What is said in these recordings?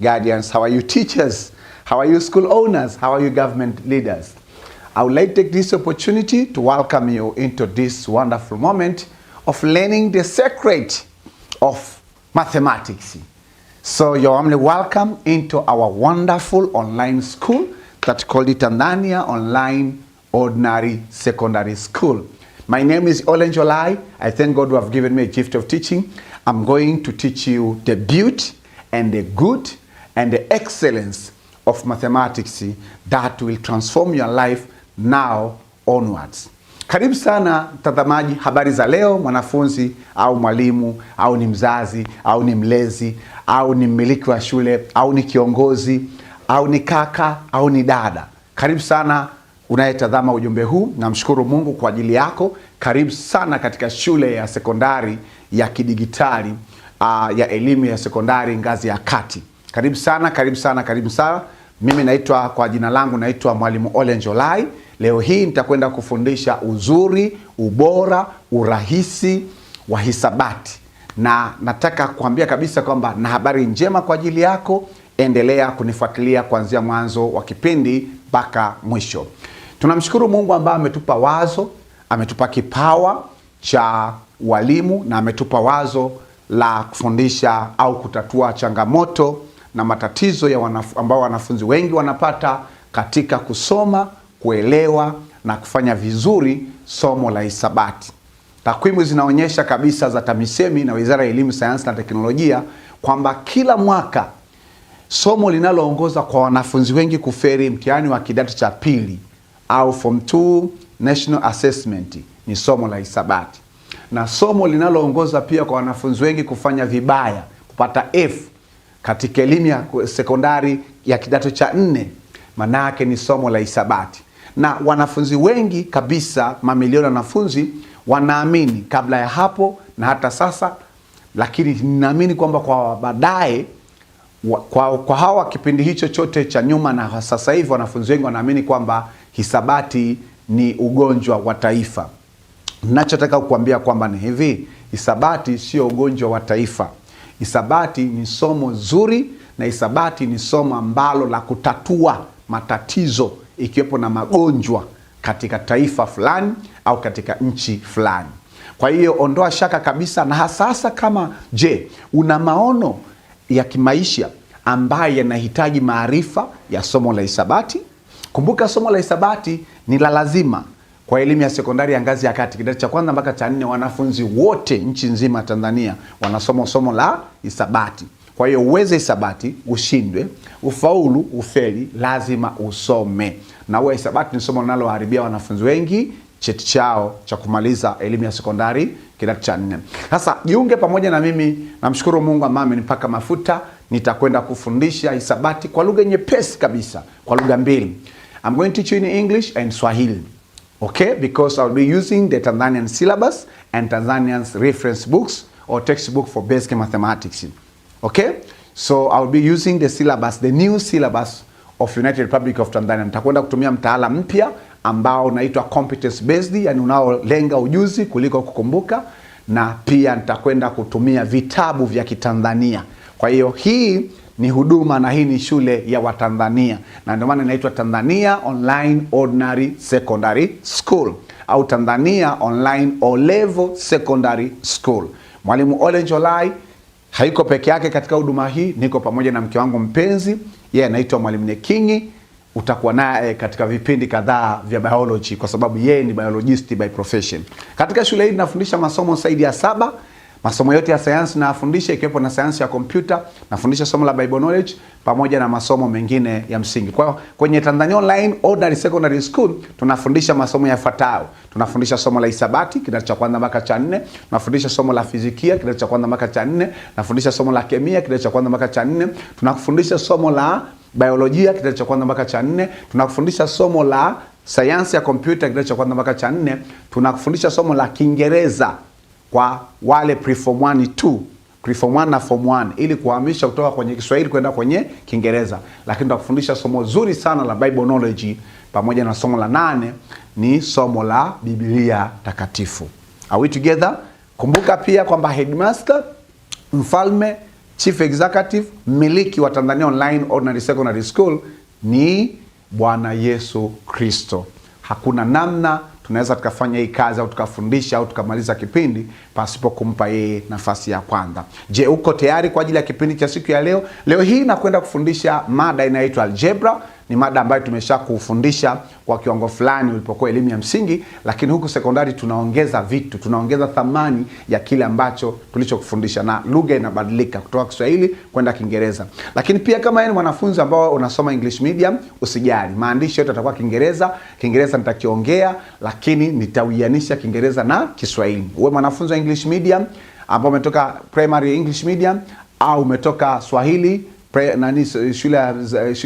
guardians? How are you teachers? How are you school owners? How are you government leaders? I would like to take this opportunity to welcome you into this wonderful moment of learning the secret of mathematics. So you're warmly welcome into our wonderful online school that's called the Tanzania Online Ordinary Secondary School. My name is Olenjolai. I thank God who have given me a gift of teaching. I'm going to teach you the beauty and the good and the excellence of mathematics that will transform your life now onwards. Karibu sana mtazamaji, habari za leo, mwanafunzi au mwalimu au ni mzazi au ni mlezi au ni mmiliki wa shule au ni kiongozi au ni kaka au ni dada. Karibu sana unayetazama ujumbe huu, namshukuru Mungu kwa ajili yako. Karibu sana katika shule ya sekondari ya kidigitali ya elimu ya sekondari ngazi ya kati. Karibu sana, karibu sana, karibu sana. Mimi naitwa, kwa jina langu naitwa Mwalimu Olenjolai. Leo hii nitakwenda kufundisha uzuri, ubora, urahisi wa hisabati. Na nataka kuambia kabisa kwamba na habari njema kwa ajili yako. Endelea kunifuatilia kuanzia mwanzo wa kipindi mpaka mwisho. Tunamshukuru Mungu ambaye ametupa wazo, ametupa kipawa cha walimu na ametupa wazo la kufundisha au kutatua changamoto na matatizo ya ambao wanafunzi wengi wanapata katika kusoma, kuelewa na kufanya vizuri somo la hisabati. Takwimu zinaonyesha kabisa za TAMISEMI na Wizara ya Elimu, Sayansi na Teknolojia kwamba kila mwaka somo linaloongoza kwa wanafunzi wengi kuferi mtihani wa kidato cha pili au Form 2 National Assessment ni somo la hisabati. Na somo linaloongoza pia kwa wanafunzi wengi kufanya vibaya, kupata F katika elimu ya sekondari ya kidato cha 4, manake ni somo la hisabati. Na wanafunzi wengi kabisa, mamilioni wanafunzi wanaamini kabla ya hapo na hata sasa, lakini ninaamini kwamba kwa baadaye kwa hawa kipindi hicho chote cha nyuma na sasa hivi, wanafunzi wengi wanaamini kwamba hisabati ni ugonjwa wa taifa. Ninachotaka kukuambia kwamba ni hivi, hisabati sio ugonjwa wa taifa. Hisabati ni somo zuri na hisabati ni somo ambalo la kutatua matatizo ikiwepo na magonjwa katika taifa fulani au katika nchi fulani. Kwa hiyo ondoa shaka kabisa, na hasa kama una maono ya kimaisha ambaye yanahitaji maarifa ya somo la hisabati. Kumbuka somo la hisabati ni la lazima kwa elimu ya sekondari ya ngazi ya kati, kidato cha kwanza mpaka cha 4. Wanafunzi wote nchi nzima Tanzania wanasoma somo la hisabati. Kwa hiyo uweze hisabati, ushindwe, ufaulu, ufeli, lazima usome. Na uwe hisabati ni somo linaloharibia wanafunzi wengi cheti chao cha kumaliza elimu ya sekondari kidato cha 4. Sasa jiunge pamoja na mimi. Namshukuru Mungu ambaye amenipaka mafuta. Nitakwenda kufundisha hisabati kwa lugha nyepesi kabisa, kwa lugha mbili. I'm going to teach you in English and Swahili. Okay, because I'll be using the Tanzanian syllabus and Tanzanian's reference books or textbook for basic mathematics. Okay, so I'll be using the syllabus, the new syllabus of United Republic of Tanzania. Nitakwenda kutumia mtaala mpya ambao unaitwa competence based, yani unaolenga ujuzi kuliko kukumbuka, na pia nitakwenda kutumia vitabu vya Kitanzania. Kwa hiyo hii ni huduma na hii ni shule ya Watanzania, na ndio maana inaitwa Tanzania Online Ordinary Secondary School au Tanzania Online O-Level Secondary School. Mwalimu Olenjolai haiko peke yake katika huduma hii, niko pamoja na mke wangu mpenzi, yeye anaitwa Mwalimu Nekingi. Utakuwa naye katika vipindi kadhaa vya biology kwa sababu yeye ni biologist by profession. Katika shule hii nafundisha masomo zaidi ya 7. Masomo yote ya sayansi nafundisha, ikiwepo na sayansi ya kompyuta, nafundisha somo la Bible knowledge pamoja na masomo mengine ya msingi. Kwa kwenye Tanzania Online Ordinary Secondary School tunafundisha masomo yafuatayo. Tunafundisha somo la hisabati kidato cha kwanza mpaka cha 4, tunafundisha somo la fizikia kidato cha kwanza mpaka cha 4, tunafundisha somo la kemia kidato cha kwanza mpaka cha 4, tunafundisha somo la biolojia kidato cha kwanza mpaka cha 4, tunafundisha somo la sayansi ya kompyuta kidato cha kwanza mpaka cha 4, tunafundisha somo la Kiingereza kwa wale preform 1 2, preform 1 na form 1, ili kuhamisha kutoka kwenye Kiswahili kwenda kwenye Kiingereza. Lakini tutakufundisha somo zuri sana la Bible knowledge, pamoja na somo la 8 ni somo la Biblia takatifu. Are we together? Kumbuka pia kwamba headmaster, mfalme, Chief Executive, mmiliki wa Tanzania Online Ordinary Secondary School ni Bwana Yesu Kristo. Hakuna namna tunaweza tukafanya hii kazi au tukafundisha au tukamaliza kipindi pasipo kumpa yeye nafasi ya kwanza. Je, uko tayari kwa ajili ya kipindi cha siku ya leo? Leo hii nakwenda kufundisha mada inaitwa Algebra. Ni mada ambayo tumesha kufundisha kwa kiwango fulani ulipokuwa elimu ya msingi, lakini huku sekondari tunaongeza vitu, tunaongeza thamani ya kile ambacho tulichokufundisha, na lugha inabadilika kutoka Kiswahili kwenda Kiingereza. Lakini pia kama ni mwanafunzi ambao unasoma English medium, usijali. Maandishi yote yatakuwa Kiingereza. Kiingereza nitakiongea, lakini nitawianisha Kiingereza na Kiswahili. Uwe mwanafunzi wa English medium ambao umetoka primary English medium au umetoka Swahili shule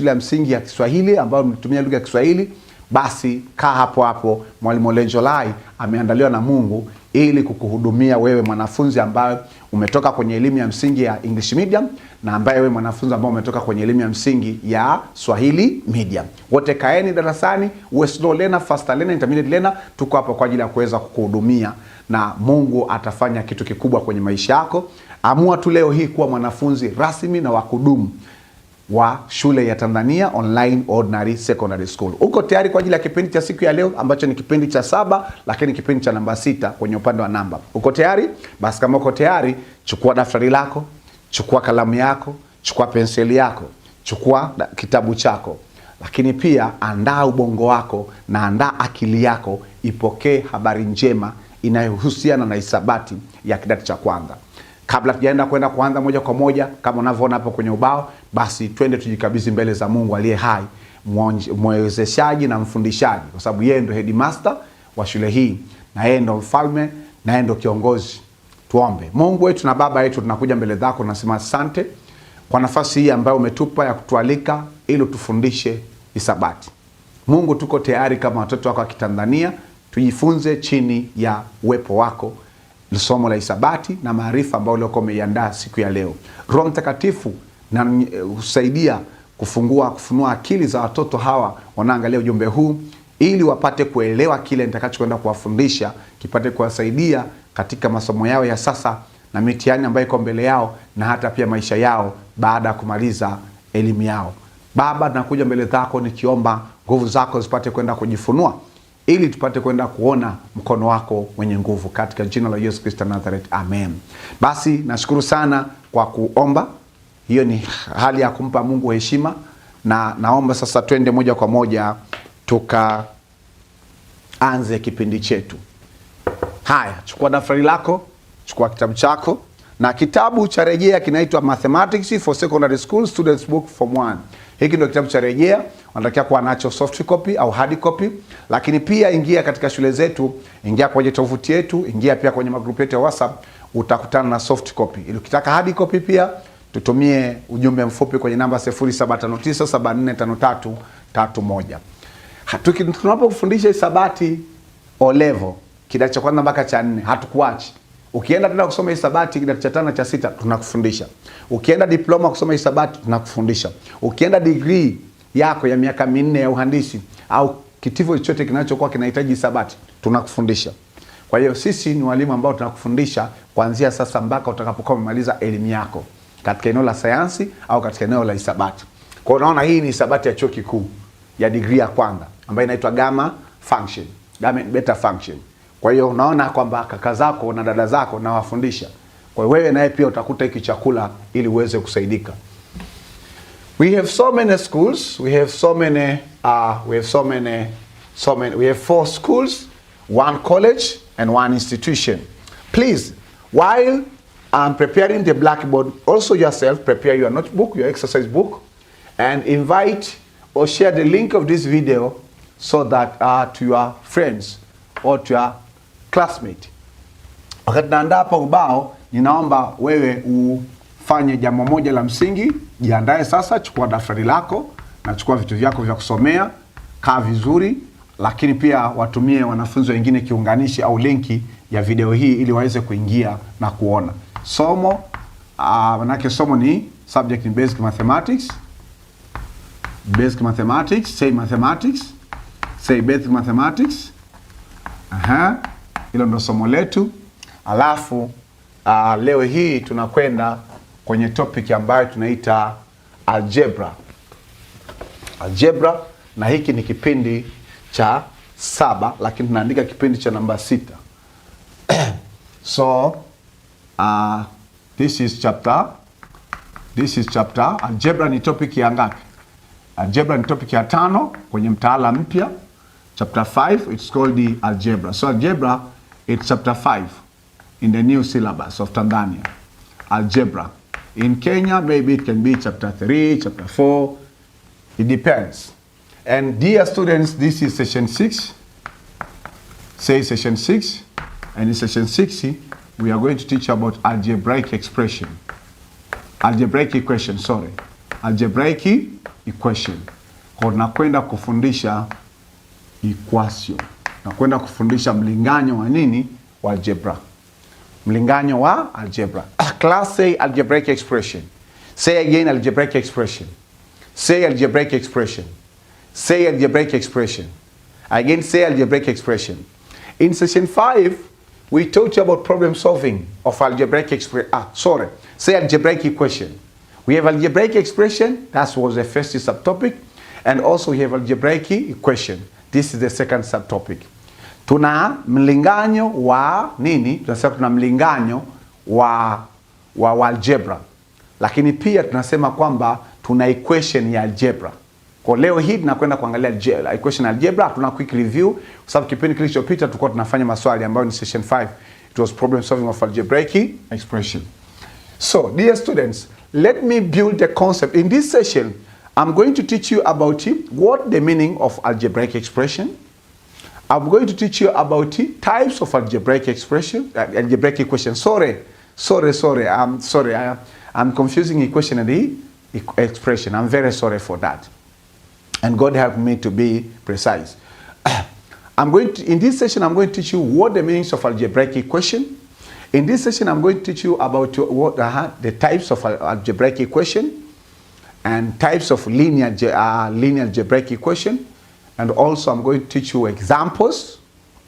ya msingi ya Kiswahili ambayo mnatumia lugha ya Kiswahili, basi kaa hapo hapo. Mwalimu Olenjolai ameandaliwa na Mungu ili kukuhudumia wewe mwanafunzi ambaye umetoka kwenye elimu ya msingi ya English medium na ambaye wewe mwanafunzi ambaye umetoka kwenye elimu ya msingi ya Swahili medium. Wote kaeni darasani, uwe slow learner, fast learner, intermediate learner. Tuko hapa kwa ajili ya kuweza kukuhudumia na Mungu atafanya kitu kikubwa kwenye maisha yako. Amua tu leo hii kuwa mwanafunzi rasmi na wa kudumu wa shule ya Tanzania Online Ordinary Secondary School. Uko tayari kwa ajili ya kipindi cha siku ya leo ambacho ni kipindi cha 7, lakini kipindi cha namba 6 kwenye upande wa namba. Uko tayari? Basi kama uko tayari, chukua daftari lako, chukua kalamu yako, chukua penseli yako, chukua kitabu chako. Lakini pia andaa ubongo wako na andaa akili yako ipokee habari njema inayohusiana na hisabati ya kidato cha kwanza. Kabla tujaenda kuanza moja kwa moja kama unavyoona hapo kwenye ubao, basi twende tujikabidhi mbele za Mungu aliye hai, mwezeshaji na mfundishaji, kwa sababu yeye ndo headmaster wa shule hii na yeye ndo mfalme na yeye ndo kiongozi. Tuombe. Mungu wetu na Baba yetu, tunakuja mbele zako, tunasema asante kwa nafasi hii ambayo umetupa ya kutualika ili tufundishe hisabati. Mungu, tuko tayari kama watoto wako wa Kitanzania tujifunze chini ya uwepo wako somo la hisabati na maarifa ambayo leo umeiandaa siku ya leo. Roho Mtakatifu na usaidia kufunua akili za watoto hawa wanaangalia ujumbe huu, ili wapate kuelewa kile nitakachokwenda kuwafundisha, kipate kuwasaidia katika masomo yao ya sasa na mitihani ambayo iko mbele yao, na hata pia maisha yao baada ya kumaliza elimu yao. Baba, tunakuja mbele zako nikiomba nguvu zako zipate kwenda kujifunua, ili tupate kwenda kuona mkono wako mwenye nguvu, katika jina la Yesu Kristo Nazareth, amen. Basi nashukuru sana kwa kuomba. Hiyo ni hali ya kumpa Mungu heshima, na naomba sasa twende moja kwa moja tukaanze kipindi chetu. Haya, chukua daftari lako, chukua kitabu chako, na kitabu cha rejea kinaitwa Mathematics for Secondary School Students Book Form 1. Hiki ndio kitabu cha rejea, unatakiwa kuwa nacho soft copy au hard copy. Lakini pia ingia katika shule zetu, ingia kwenye tovuti yetu, ingia pia kwenye magrupu yetu ya WhatsApp, utakutana na soft copy. Ili ukitaka hard copy pia tutumie ujumbe mfupi kwenye namba 0759745331. Tunapofundisha hisabati O-level kidato cha kwanza mpaka cha 4, hatukuachi. Ukienda tena kusoma hisabati kidato cha 5 cha 6, tunakufundisha. Ukienda diploma kusoma hisabati, tunakufundisha. Ukienda degree yako ya miaka 4 ya uhandisi au kitivo chochote kinachokuwa kinahitaji hisabati, tunakufundisha. Kwa hiyo sisi ni walimu ambao tunakufundisha kuanzia sasa mpaka utakapokuwa umemaliza elimu yako katika eneo la sayansi au katika eneo la hisabati. Kwa hiyo unaona, hii ni hisabati ya chuo kikuu ya degree ya kwanza ambayo inaitwa gamma function, gamma beta function. Kwa hiyo unaona kwamba kaka zako na dada zako na wafundisha. Kwa hiyo wewe naye pia utakuta hiki chakula ili uweze kusaidika. We have so many schools, we have 4 schools, 1 college and 1 institution. Please, while I'm preparing the blackboard, also yourself prepare your notebook, your exercise book, and invite or share the link of this video so that to your friends or to your classmate. Wakati naandaa hapa ubao, ninaomba wewe ufanye jambo moja la msingi. Jiandae sasa, chukua daftari lako na chukua vitu vyako vya kusomea, kaa vizuri, lakini pia watumie wanafunzi wengine kiunganishi au linki ya video hii ili waweze kuingia na kuona. Somo, manake somo ni subject in basic mathematics. Basic mathematics, say mathematics, say basic mathematics. Hilo ndo somo letu. Alafu leo hii tunakwenda kwenye topic ambayo tunaita algebra. Algebra, na hiki ni kipindi cha 7 lakini tunaandika kipindi cha namba 6. So this is chapter algebra. Ni topic ya ngapi? Algebra ni topic ya 5 kwenye mtaala mpya, chapter 5. It's called the algebra. So algebra, it's chapter 5 in the new syllabus of Tanzania. Algebra in Kenya, maybe it can be chapter 3, chapter 4, it depends. And dear students, this is session 6. Say session 6. And in session 6 we are going to teach about algebraic expression. Algebraic equation, sorry. Algebraic equation. Kwa nakwenda kufundisha equation. Nakwenda kufundisha mlinganyo wa nini? Wa algebra. Mlinganyo wa algebra. Class, say algebraic expression. Say again algebraic expression. Say algebraic expression. Say algebraic expression. Again, say algebraic expression. In session 5, we taught you about problem solving of algebraic expression. Say algebraic equation. We have algebraic expression. That was the first subtopic. And also we have algebraic equation. This is the second subtopic. Tuna mlinganyo wa nini? Tunasema tuna mlinganyo wa algebra. Lakini pia tunasema kwamba tuna equation ya algebra. Kwa leo hii tunakwenda kuangalia equation algebra. Tuna quick review kwa sababu kipindi kilichopita tulikuwa tunafanya maswali ambayo ni session 5. It was problem solving of algebraic expression. So, dear students, let me build the concept. In this session, I'm going to teach you about what the meaning of algebraic expression. I'm going to teach you about types of algebraic expression, algebraic equation. Sorry. I'm sorry. I'm confusing equation and the expression. I'm very sorry for that. And God help me to be precise. In this session, I'm going to teach you what the meanings of algebraic equation. In this session, I'm going to teach you about the types of algebraic equation and types of linear algebraic equation. And also, I'm going to teach you examples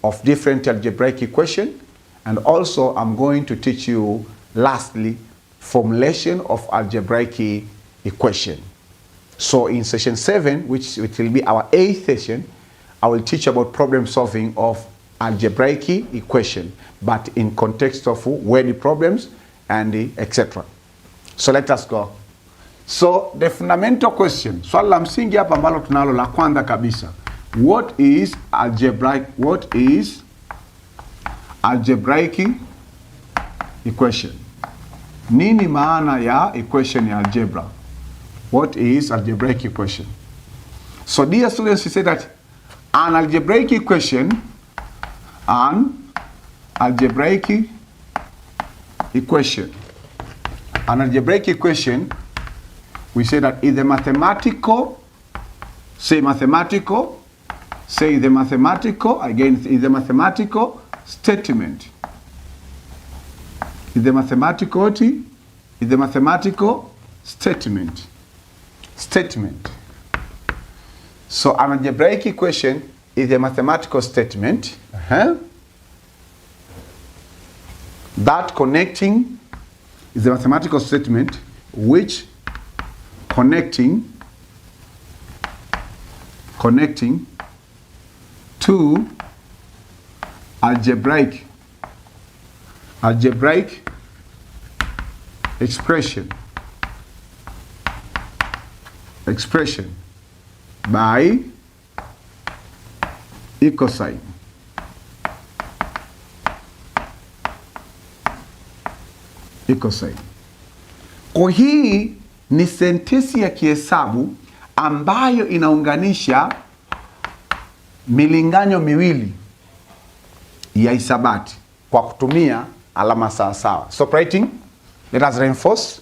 of different algebraic equation. And also, I'm going to teach you, lastly, formulation of algebraic equation. So in session 7, which it will be our 8th session, I will teach about problem solving of algebraic equation, but in context of word problems and etc. So let us go. So the fundamental question, swali la msingi hapa ambalo tunalo la kwanza kabisa. What is algebraic equation? Nini maana ya equation ya algebra? What is algebraic equation? So dear students, we say that an algebraic equation, we say that is the mathematical, again, is the mathematical statement. Is the mathematical statement. So an algebraic equation is a mathematical statement that connecting is a mathematical statement which connecting to algebraic expression by equal sign. Kwa hii ni sentensi ya kihesabu ambayo inaunganisha milinganyo miwili ya hisabati kwa kutumia alama sawasawa. So writing, let us reinforce.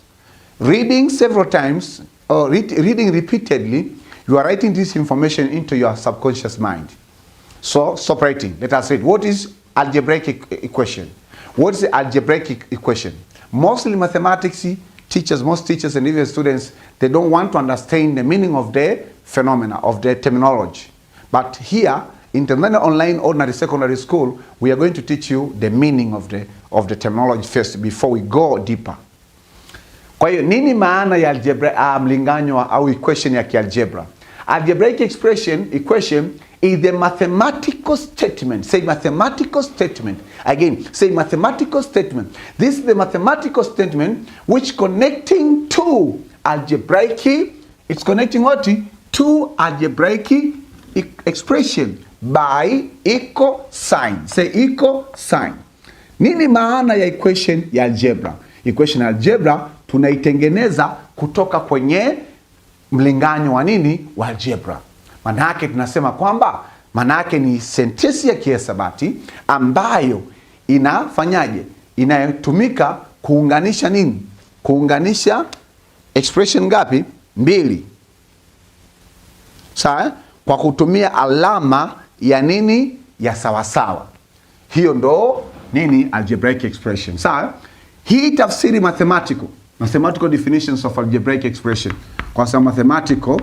Reading several times or reading repeatedly, you are writing this information into your subconscious mind. So stop writing. Let us read. What is algebraic equation? What is the algebraic equation? Mostly mathematics teachers, most teachers and even students, they don't want to understand the meaning of the phenomena, of the terminology. But here, in Tanzania Online Ordinary Secondary School, we are going to teach you the meaning of the terminology first before we go deeper. Kwa hiyo nini maana ya algebra, mlinganyo au equation ya kialgebra? Algebraic equation is the mathematical statement. Say mathematical statement. Again, say mathematical statement. This is the mathematical statement which connecting two algebraic, it's connecting what? Two algebraic expression by equal sign. Say equal sign. Nini maana ya equation ya algebra? Equation ya algebra tunaitengeneza kutoka kwenye mlinganyo wa nini? Wa algebra. Maana yake tunasema kwamba maana yake ni sentensi ya kihisabati ambayo inafanyaje? Inayotumika kuunganisha nini? Kuunganisha expression ngapi? Mbili. Sawa? Kwa kutumia alama ya nini? Ya sawasawa. Hiyo ndo nini? Algebraic expression. Sawa? Hii tafsiri mathematical definitions of algebraic expression. Kwa sababu mathematical,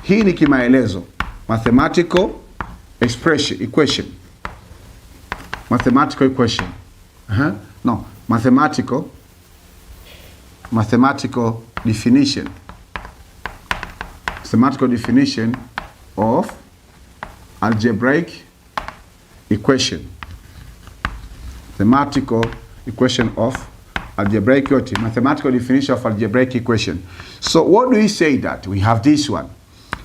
hii ni kimaelezo. Mathematical equation. Mathematical equation. No, mathematical definition. Mathematical definition of algebraic equation. Mathematical equation of algebraic equation. Mathematical definition of algebraic equation. So what do we say that? We have this one.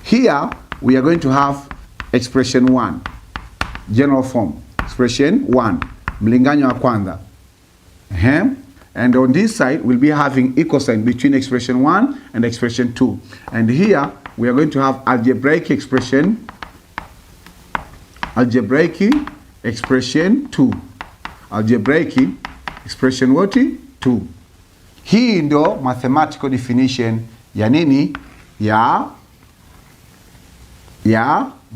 Here we are going to have expression 1. General form. Expression 1. Mlinganyo wa kwanza. And on this side we'll be having equal sign between expression 1 and expression 2. And here we are going to have algebraic expression 2. Algebraic expression what? 2. Hii ndo mathematical definition ya nini? Ya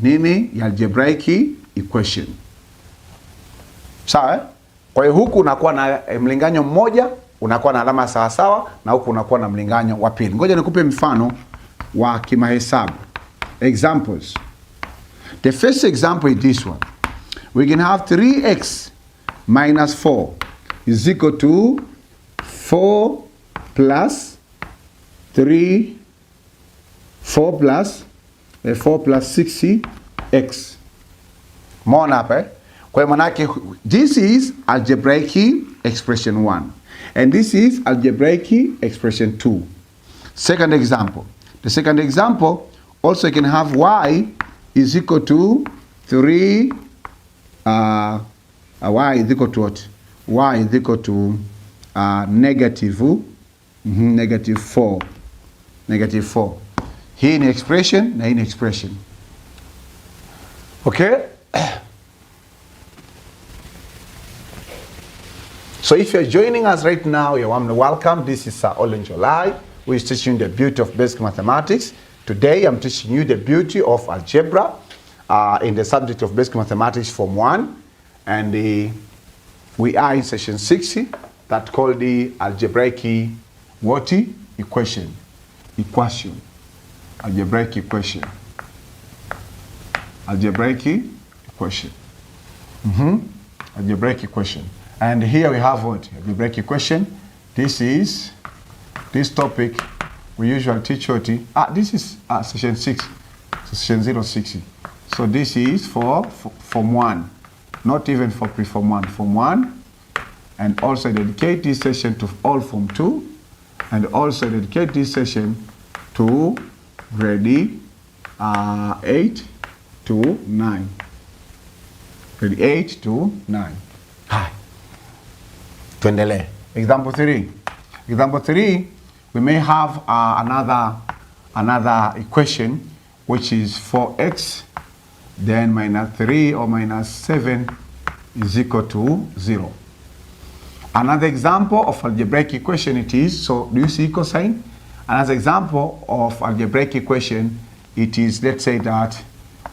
nini? Ya algebraic equation. Sawa? Kwa hiyo huku unakuwa na mlinganyo mmoja, unakuwa na alama sawa sawa, na huku unakuwa na mlinganyo wa pili. Ngoja nikupe mfano wa kimahesabu. Examples. The first example is this one. We can have 3x minus 4 is equal to 4 plus 6x. Mona hapa. Kwa maana yake this is algebraic expression 1 and this is algebraic expression 2. Second example. The second example also you can have y is equal to 3 y is equal to what? Y is equal to negative 4. Negative 4. Hii ni expression na hii ni expression. Okay? So if you're joining us right now, you're warmly welcome. This is Olenjolai, who is teaching the beauty of basic mathematics. Today I'm teaching you the beauty of algebra in the subject of basic mathematics form 1. And we are in session 60 that called the algebraic equation. Algebraic equation. Algebraic equation. Algebraic equation. And here we have what? Algebraic equation. This topic we usually teach what? This is session 6. Session 060. So this is for form 1. Not even for pre-form 1. Form 1. And also dedicate this session to all form 2. And also dedicate this session to grade 8 to 9. Grade 8 to 9. Hi. Tuendelee. Example 3. Example 3, we may have another equation which is 4x then minus 3 or minus 7 is equal to 0. Another example of algebraic equation it is, so do you see equal sign? Another example of algebraic equation, it is, let's say that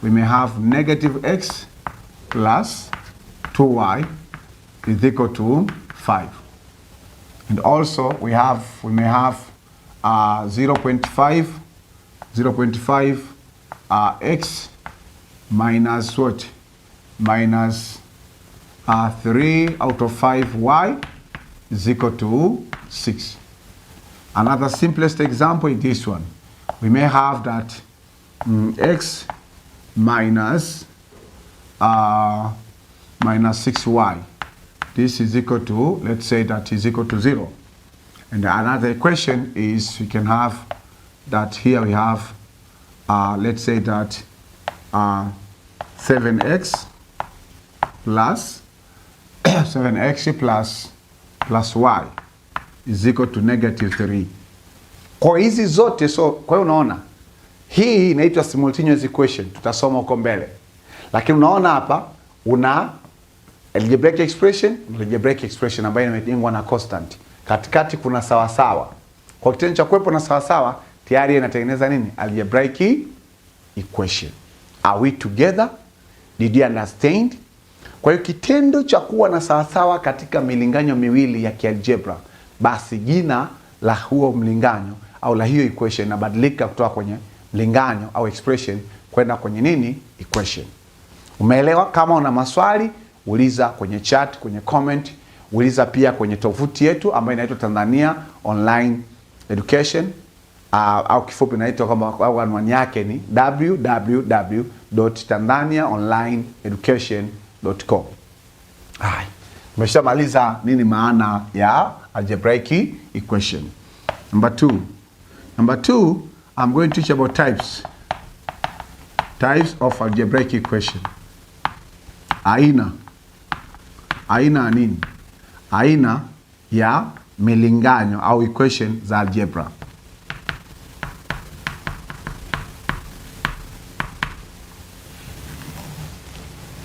we may have negative x plus 2y is equal to 5. And also we may have 0.5 x minus what? Minus 3 out of 5 y is equal to 6. Another simplest example is this one. We may have that x minus 6y. This is equal to, let's say that is equal to 0. And another equation is we can have that here we have, let's say that 7x plus 7x plus y is equal to -3. Kwa hizi zote, so kwa hiyo unaona hii inaitwa simultaneous equation, tutasoma huko mbele. Lakini unaona hapa una algebraic expression ambayo imejengwa na constant. Katikati kuna sawasawa. Kwa kitendo cha kuwepo na sawasawa tayari inatengeneza nini? Algebraic equation. Are we together? Did you understand? Kwa hiyo kitendo cha kuwa na sawasawa katika milinganyo miwili ya kialgebra, basi jina la huo mlinganyo au la hiyo equation inabadilika kutoka kwenye mlinganyo au expression kwenda kwenye nini? Equation. Umeelewa? Kama una maswali uliza kwenye chat, kwenye comment, uliza pia kwenye tovuti yetu ambayo inaitwa Tanzania Online Education, au kifupi inaitwa kama anwani yake ni www.tanzaniaonlineeducation.com. Hai. Tumeshamaliza nini maana ya algebraic equation. Number 2, I'm going to teach about types of algebraic equation. Aina nini? Aina ya milinganyo au equation za algebra.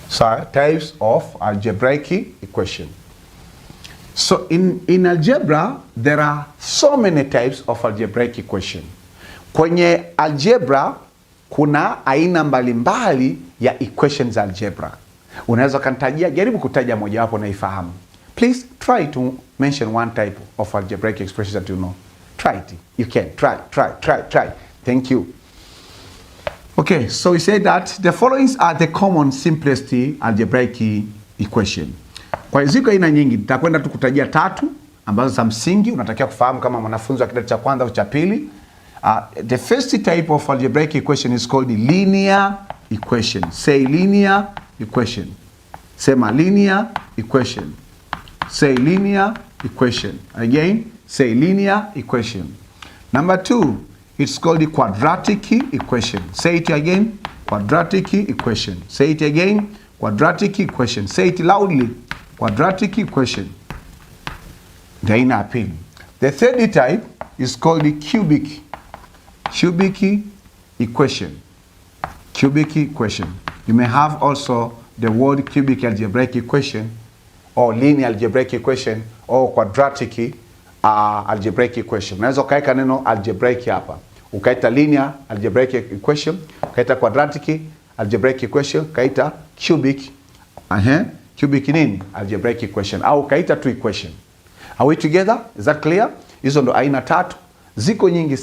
So, types of algebraic equation. So in algebra there are so many types of algebraic equation. Kwenye algebra kuna aina mbalimbali ya equations za algebra. Unaweza kanitajia, jaribu kutaja moja wapo na ifahamu. Please try to mention one type of algebraic expression that you know. Try it. You can. Try. Thank you. Okay, so we say that the following are the common simplest algebraic equation. Kwa hiyo ziko aina nyingi, nitakwenda tu kutajia 3 ambazo za msingi unatakiwa kufahamu kama mwanafunzi wa kidato cha kwanza au cha pili. The first type of algebraic equation is called linear equation. Say linear equation. Sema linear equation. Say linear equation. Again, say linear equation. Number 2, it's called the quadratic equation. Say it again, quadratic equation. Say it again, quadratic equation. Say it loudly, quadratic equation. The aina ya pili. The third type is called the cubic equation. Cubic equation. You may have also the word cubic algebraic equation, or linear algebraic equation, or quadratic algebraic equation. Unaweza ukaeka neno algebraic hapa. Ukaita linear algebraic equation, ukaita quadratic algebraic equation, ukaita cubic cubic nini? Algebraic equation. Au ukaita tu equation. Are we together? Is that clear? Hizo ndo aina 3. Ziko nyingi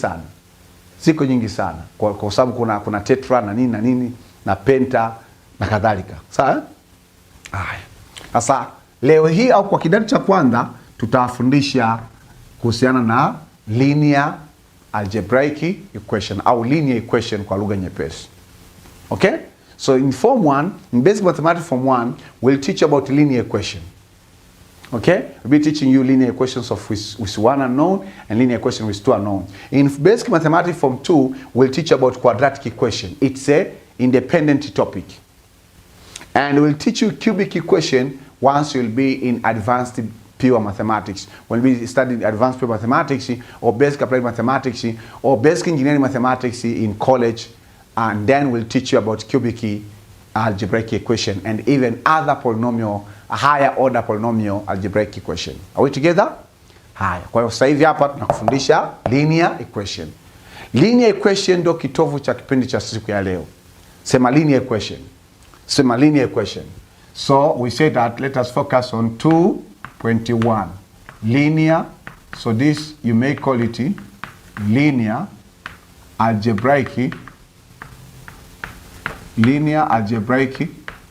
sana. Kwa sababu kuna tetra na nini na penta na kadhalika. Sawa? Sasa leo hii au kwa kidato cha kwanza tutawafundisha kuhusiana na linear algebraic equation au linear equation kwa lugha nyepesi. Okay? So in form 1, in basic mathematics form 1, we'll teach about linear equation. Okay? We'll be teaching you linear equations with 1 unknown and linear equation with 2 unknown. In basic mathematics form 2, we'll teach about quadratic equation. It's a independent topic. And we'll teach you cubic equation once you'll be in advanced pure mathematics. When we study advanced pure mathematics or basic applied mathematics or basic engineering mathematics in college, and then we'll teach you about cubic algebraic equation and even other polynomial, higher order polynomial algebraic equation. Are we together? Haya. Kwa hiyo sasa hivi hapa tunakufundisha linear equation. Linear equation ndio kitovu cha kipindi cha siku ya leo. Sema linear equation. Sema linear equation. So we say that let us focus on 2.1. Linear. So this you may call it linear algebraic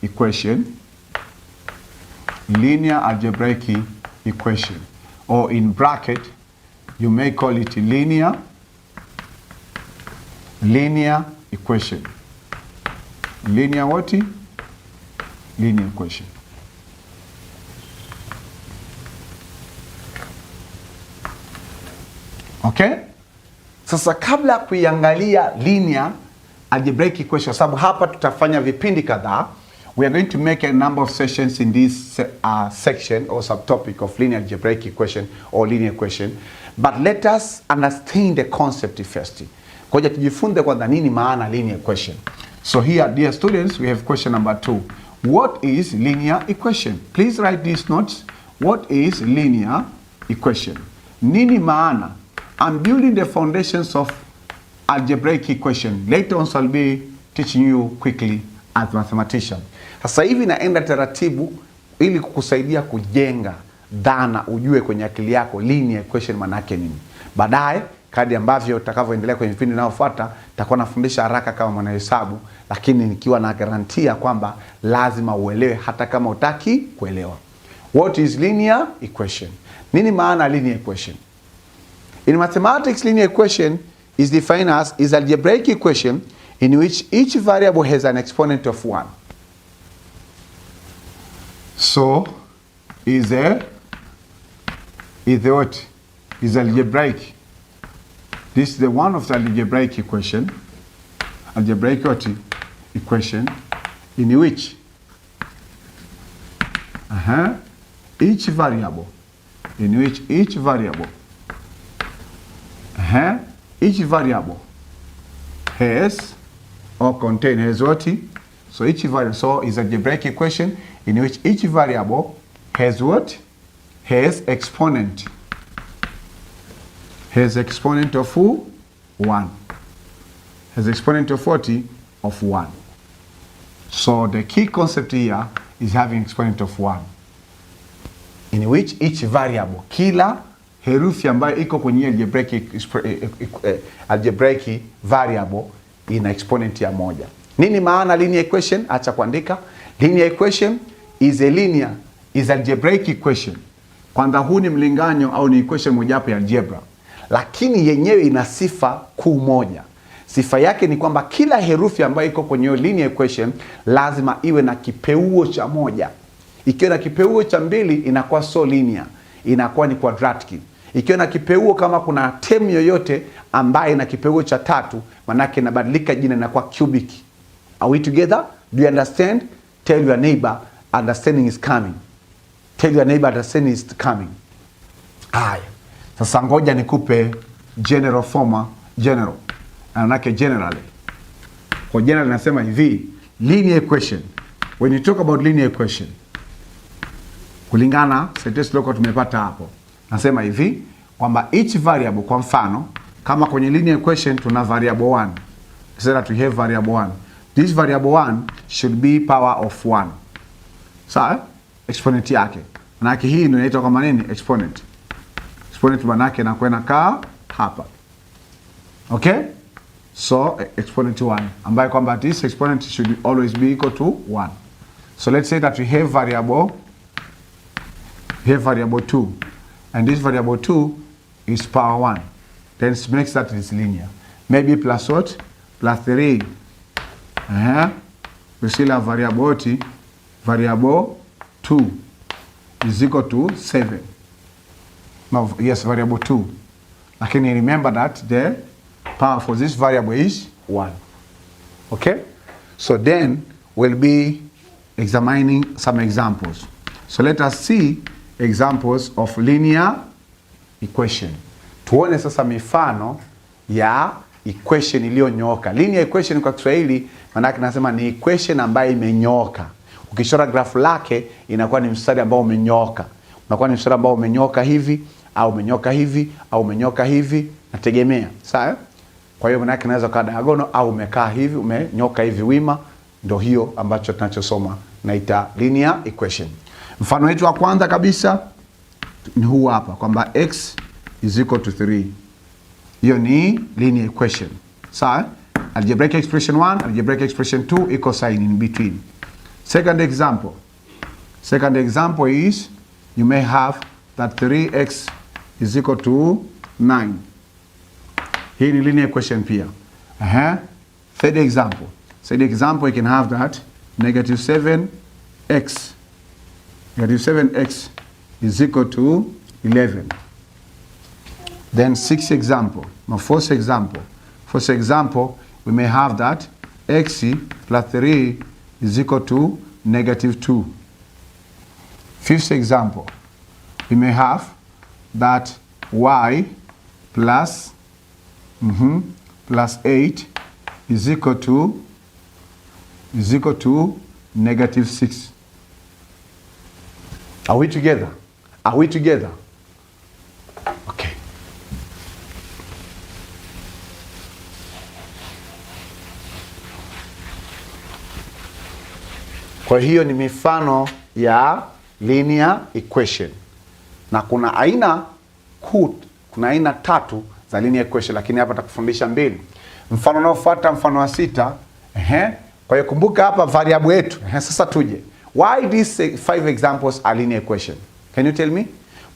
equation. Linear algebraic equation, or in bracket You may call it linear equation. Linear what? Linear equation. Okay? Sasa kabla kuiangalia linear algebraic equation, sababu hapa tutafanya vipindi kadhaa, we are going to make a number of sessions in this section or subtopic of linear algebraic equation or linear equation, but let us understand the concept first. Koja tujifunze kwanza nini maana linear equation. So here, dear students, we have question number 2. What is linear equation? Please write these notes. What is linear equation? Nini maana? I'm building the foundations of algebraic equation. Later on, I'll be teaching you quickly as mathematician. Sasa hivi naenda taratibu ili kukusaidia kujenga dhana, ujue kwenye akili yako linear equation maana yake nini. Baadaye kadri ambavyo utakavyoendelea kwenye vipindi vinavyofuata, nitakuwa nafundisha haraka kama mwanahesabu, lakini nikiwa na garantia kwamba lazima uelewe hata kama utaki kuelewa. What is linear equation? Nini maana linear equation? In mathematics, linear equation is defined as is algebraic equation in which each variable has an exponent of 1. So, is what? Is algebraic. This is the one of the algebraic equation. Algebraic equation in which each variable has or contains what? So each variable, so is algebraic equation in which each variable has what? Has exponent. Has exponent of 1. Has exponent of what? Of 1. So the key concept here is having exponent of 1. In which each variable, kila herufi ambayo iko kwenye algebraic variable ina exponent ya 1. Nini maana linear equation? Acha kuandika. Linear equation is algebraic equation. Kwanza huu ni mlinganyo au ni equation mojawapo ya algebra. Lakini yenyewe ina sifa kuu moja. Sifa yake ni kwamba kila herufi ambayo iko kwenye linear equation lazima iwe na kipeuo cha 1. Ikiwa na kipeuo cha 2 inakuwa so linear, inakuwa ni quadratic. Ikiwa na kipeuo kama kuna term yoyote ambaye na kipeuo cha 3, manake inabadilika jina inakuwa cubic. Are we together? Do you understand? Tell your neighbor understanding is coming. Tell your neighbor understanding is coming. Haya. Sasa ngoja nikupe general form, general. Manake generally. Kwa general nasema hivi, linear equation. When you talk about linear equation, kulingana sentence loko tumepata hapo. Nasema hivi kwamba each variable, kwa mfano kama kwenye linear equation tuna variable 1. Say that we have variable 1. This variable 1 should be power of 1. Sawa? Exponent yake. Manake hii ndio inaitwa kama nini? Exponent. Exponent manake inakwenda kaa hapa. Okay? So exponent 1 ambayo kwamba this exponent should always be equal to 1. So let's say that we have variable 2, and this variable 2 is power 1. Then it makes that it is linear. Maybe plus what? Plus 3. We still have variable 2 is equal to 7. No, yes, variable 2. Lakini remember that the power for this variable is 1. Okay? So then we'll be examining some examples. So let us see examples of linear equation. Tuone sasa mifano ya equation iliyonyooka. Linear equation kwa Kiswahili maana nasema ni equation ambayo imenyooka. Ukichora graph lake inakuwa ni mstari ambao umenyooka. Unakuwa ni mstari ambao umenyooka hivi au umenyooka hivi au umenyooka hivi, nategemea. Sawa? Kwa hiyo maana inaweza kuwa diagonal au umekaa hivi, umenyoka hivi wima, ndio hiyo ambacho tunachosoma naita linear equation. Mfano wetu wa kwanza kabisa ni huu hapa kwamba x is equal to 3. Hiyo ni linear equation. Sawa? Algebraic expression 1, algebraic expression 2, equal sign in between. Second example. Second example is you may have that 3x is equal to 9. Hii ni linear equation pia. Third example. Third example, you can have that negative 7x. Negative 7x is equal to 11. Then sixth example. Now fourth example. Fourth example, we may have that x plus 3 is equal to negative 2. Fifth example, we may have that y plus, plus 8 is equal to negative 6. Are we together? Are we together? Okay. Kwa hiyo ni mifano ya linear equation. Na kuna aina tatu za linear equation, lakini hapa nitakufundisha mbili. Mfano unaofuata, mfano wa 6. Kwa hiyo kumbuka hapa variable yetu. Sasa tuje. Why these 5 examples are linear equation? Can you tell me?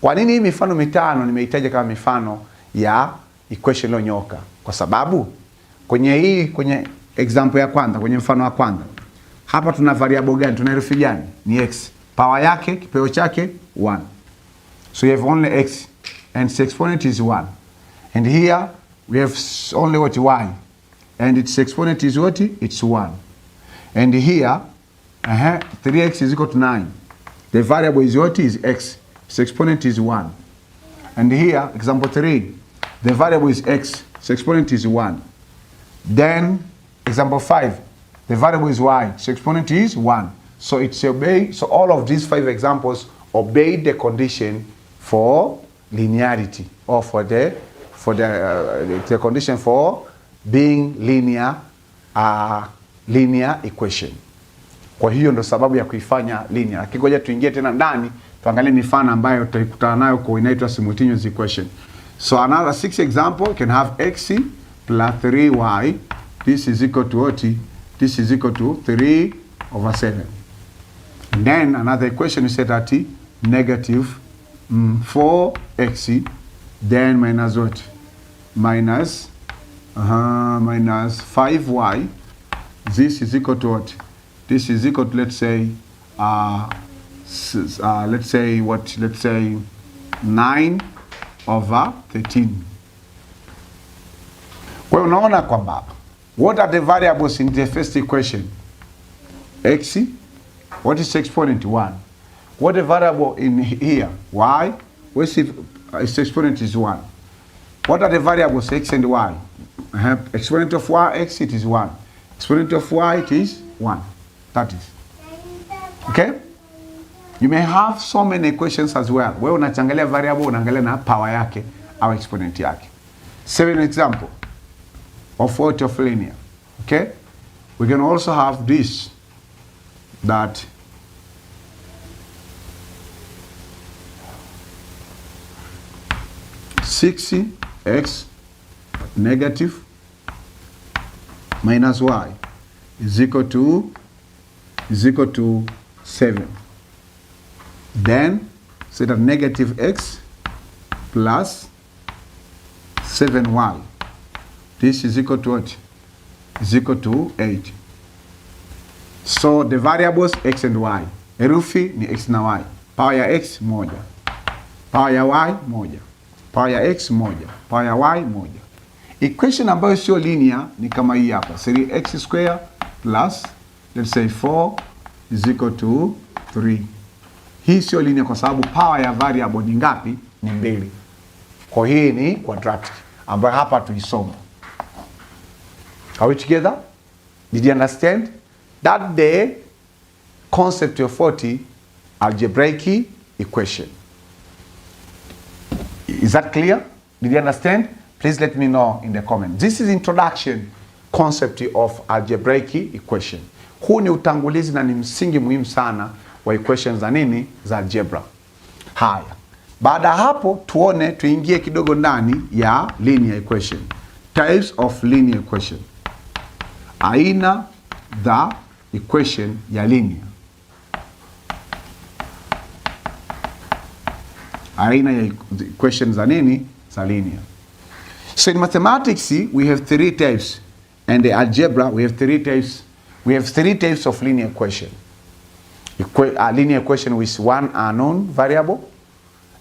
Kwa nini hii mifano mitano nimeitaja kama mifano ya equation iliyonyooka? Kwa sababu kwenye example ya kwanza, kwenye mfano wa kwanza, hapa tuna variable gani? Tuna herufi gani? Ni x. Power yake, kipeo chake 1. So you have only x and its exponent is 1. And here we have only what? Y. And its exponent is what? It's 1. And here 3x is equal to 9. The variable is what? Is x. Its exponent is 1. And here, example 3, the variable is x. Its exponent is 1. Then, example 5, the variable is y. Its exponent is 1. So so all of these 5 examples obey the condition for linearity, or for the condition for being linear equation. Kwa hiyo ndo sababu ya kuifanya linear. Lakini ngoja tuingie tena ndani tuangalie mifano ambayo tutakutana nayo kwa inaitwa simultaneous equation. So another 6 example, you can have x plus 3y. This is equal to what? This is equal to 3/7. And then another equation you say that negative 4x then minus what? Minus 5y. This is equal to what? This is equal to, let's say 9/13. Kwa hiyo unaona kwamba what are the variables in the first equation? X. What is exponent? 1. What the variable in here? Y. What's its exponent is 1. What are the variables x and y? Exponent of y, x, it is 1. Exponent of y, it is 1. That is. Okay? You may have so many equations as well. Wewe unachangalia variable, unaangalia na power yake au exponent yake. 7 example of what of linear. Okay? We can also have this, that x negative minus y is equal to 7. Then say that negative x plus 7y. This is equal to what? Is equal to 8. So the variables x and y. Herufi ni x na y. Power ya x moja. Power ya y moja. Power ya x moja. Power ya y moja. Equation ambayo sio linear ni kama hii hapa. 3x square plus, let's say 4 is equal to 3. Hii sio linear kwa sababu power ya variable ni ngapi? Ni 2. Kwa hii ni quadratic ambayo hapa tuisoma. Are we together? Did you understand? That the concept of 40 algebraic equation. Is that clear? Did you understand? Please let me know in the comment. This is introduction concept of algebraic equation. Huu ni utangulizi na ni msingi muhimu sana wa equations za nini? Za algebra. Haya. Baada hapo tuingie kidogo ndani ya linear equation. Types of linear equation. Aina za equation ya linear. Aina ya equation za nini? Za linear. So in mathematics, we have 3 types, and the algebra we have 3 types. We have 3 types of linear equation. A linear equation with 1 unknown variable,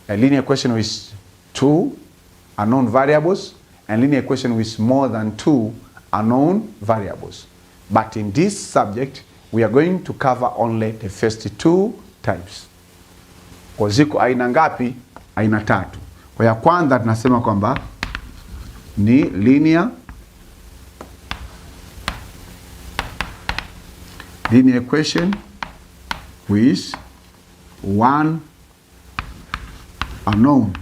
a linear equation with 2 unknown variables, and linear equation with more than 2 unknown variables. But in this subject, we are going to cover only the first 2 types. Kwa ziko aina ngapi? Aina 3. Kwa ya kwanza tunasema kwamba ni linear equation with 1 unknown.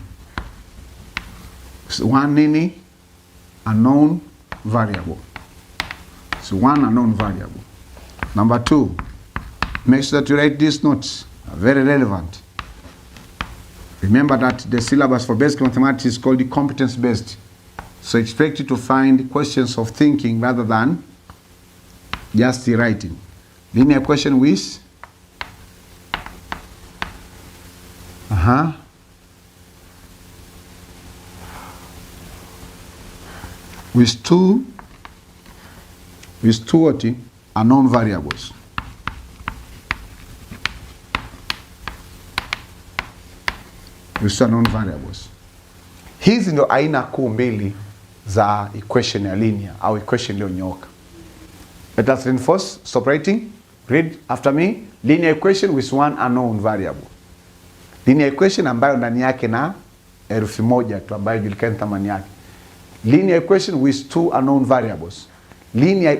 1 nini? Unknown variable. So 1 unknown variable. Number 2, make sure that you write these notes. Very relevant. Remember that the syllabus for basic mathematics is called the competence-based. So expect you to find questions of thinking rather than just the writing. Linear equation with with two what? Unknown variables. With unknown variables. Hizi ndo aina kuu mbili za equation ya linear au equation iliyonyooka. Let us reinforce. Stop writing. Read after me. Linear equation with 1 unknown variable. Linear equation ambayo ndani yake na herufi moja tu ambayo julikana thamani yake. Linear equation with 2 unknown variables. Linear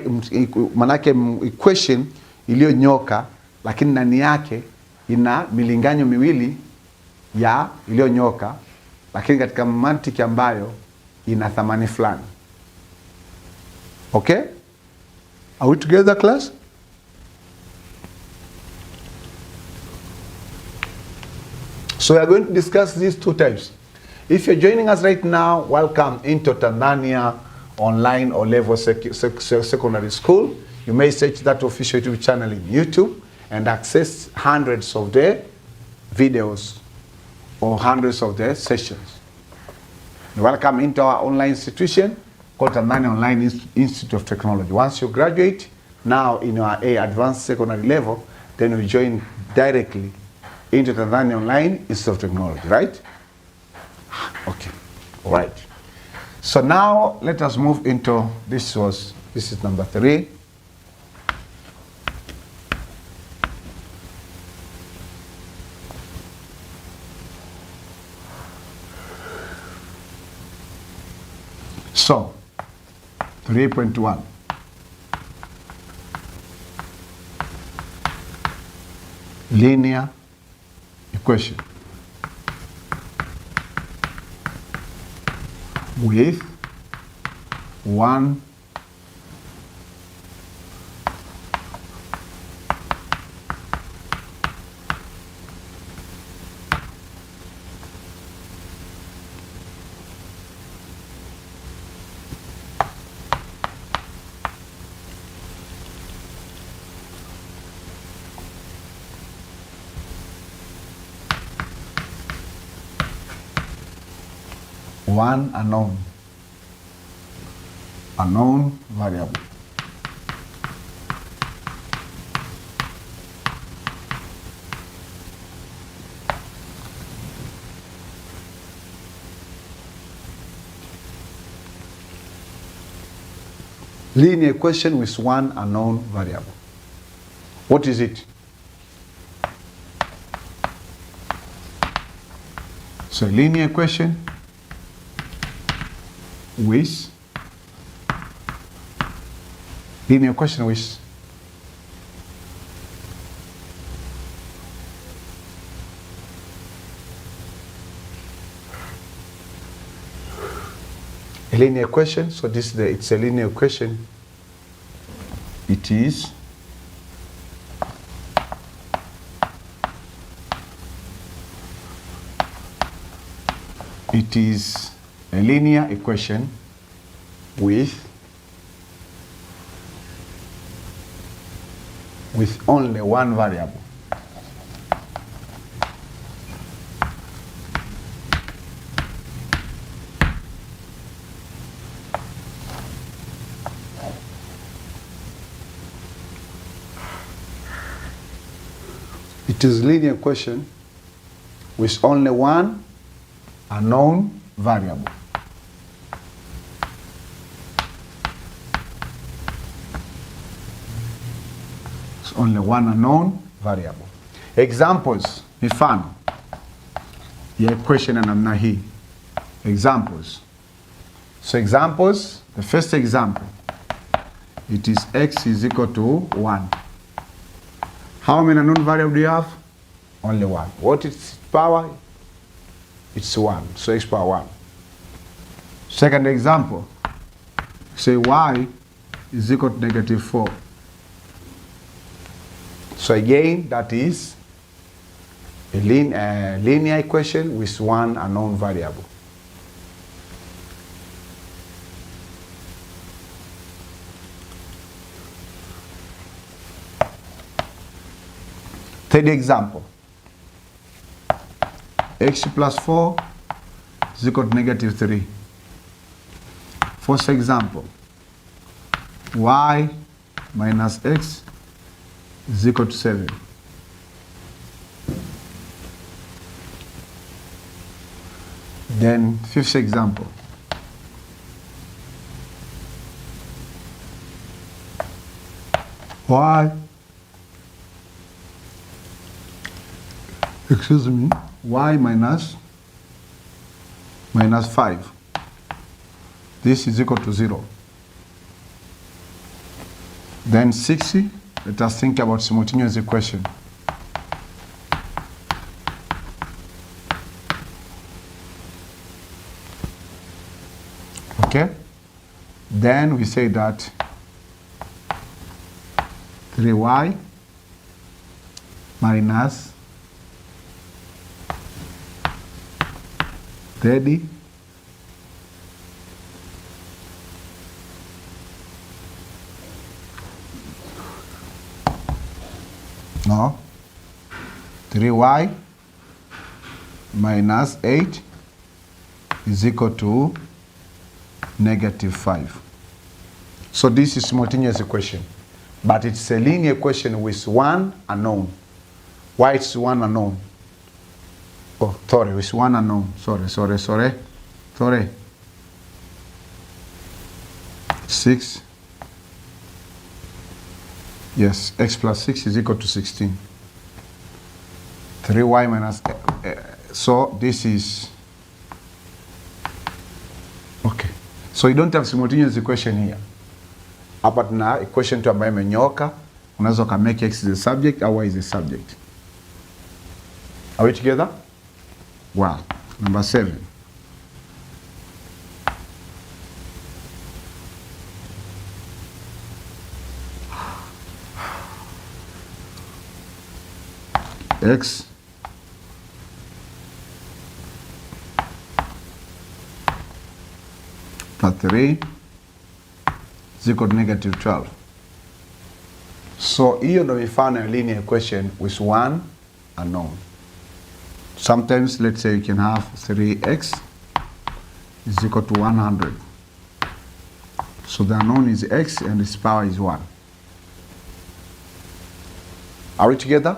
manake equation iliyonyoka lakini ndani yake ina milinganyo miwili ya iliyonyoka lakini katika mantiki ambayo ina thamani fulani. Okay? Are we together, class? So we are going to discuss these 2 types. If you're joining us right now, welcome into Tanzania Online O-Level Secondary School. You may search that official YouTube channel in YouTube and access hundreds of the videos or hundreds of the sessions. Welcome into our online institution called Tanzania Online Institute of Technology. Once you graduate, now in your advanced secondary level, then you join directly into Tanzania Online Institute of Technology, right? Okay, all right. So now let us move into, this is number 3. So, 3.1. Linear equation with 1 unknown variable. Linear equation with 1 unknown variable. What is it? So linear equation with a linear equation. So this it's a linear equation. It is a linear equation with only 1 variable. It is linear equation with only one unknown variable. It's only one unknown variable. Examples, mifano ya equation ya namna hii. Examples. So examples, the first example, it is x is equal to 1. How many unknown variables do you have? Only one. What is its power? It's 1. So x power 1. Second example, say y is equal to -4. So again, that is a linear equation with one unknown variable. Third example, x plus 4 is equal to -3. Fourth example, y minus x is equal to 7. Then fifth example, y minus 5. This is equal to 0. Then 60, let us think about simultaneous equation. Okay? Then we say that 3y minus 30 no 3y minus 8 is equal to -5. So this is simultaneous equation, but it's a linear equation with one unknown. Why it's one unknown? Oh, sorry, with one unknown. Sorry. 6. Yes, x plus 6 is equal to 16. 3y minus, so this is, okay. So you don't have simultaneous equation here. Hapa tuna equation tu ambayo imenyoka, unaweza ka make x is the subject or y is the subject. Are we together? Wow. Number 7. X plus 3 is equal to -12. So hiyo ndo mifano ya linear equation with one unknown. Sometimes let's say you can have 3x is equal to 100. So the unknown is x and its power is 1. Are we together?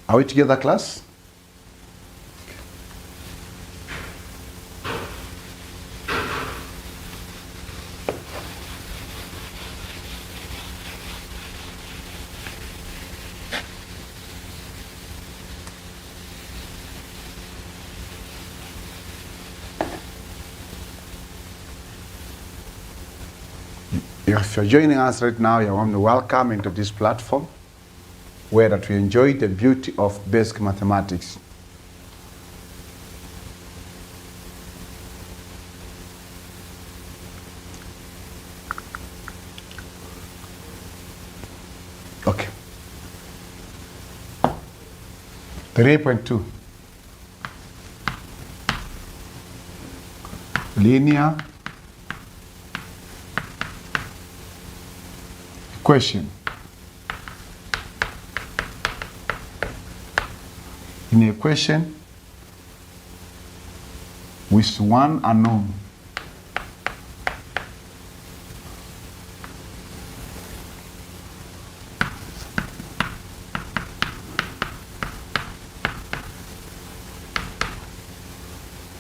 Are we together, class? If you're joining us right now, you're warmly welcome into this platform where that we enjoy the beauty of basic mathematics. Okay. 3.2. Linear equation. In an equation with one unknown.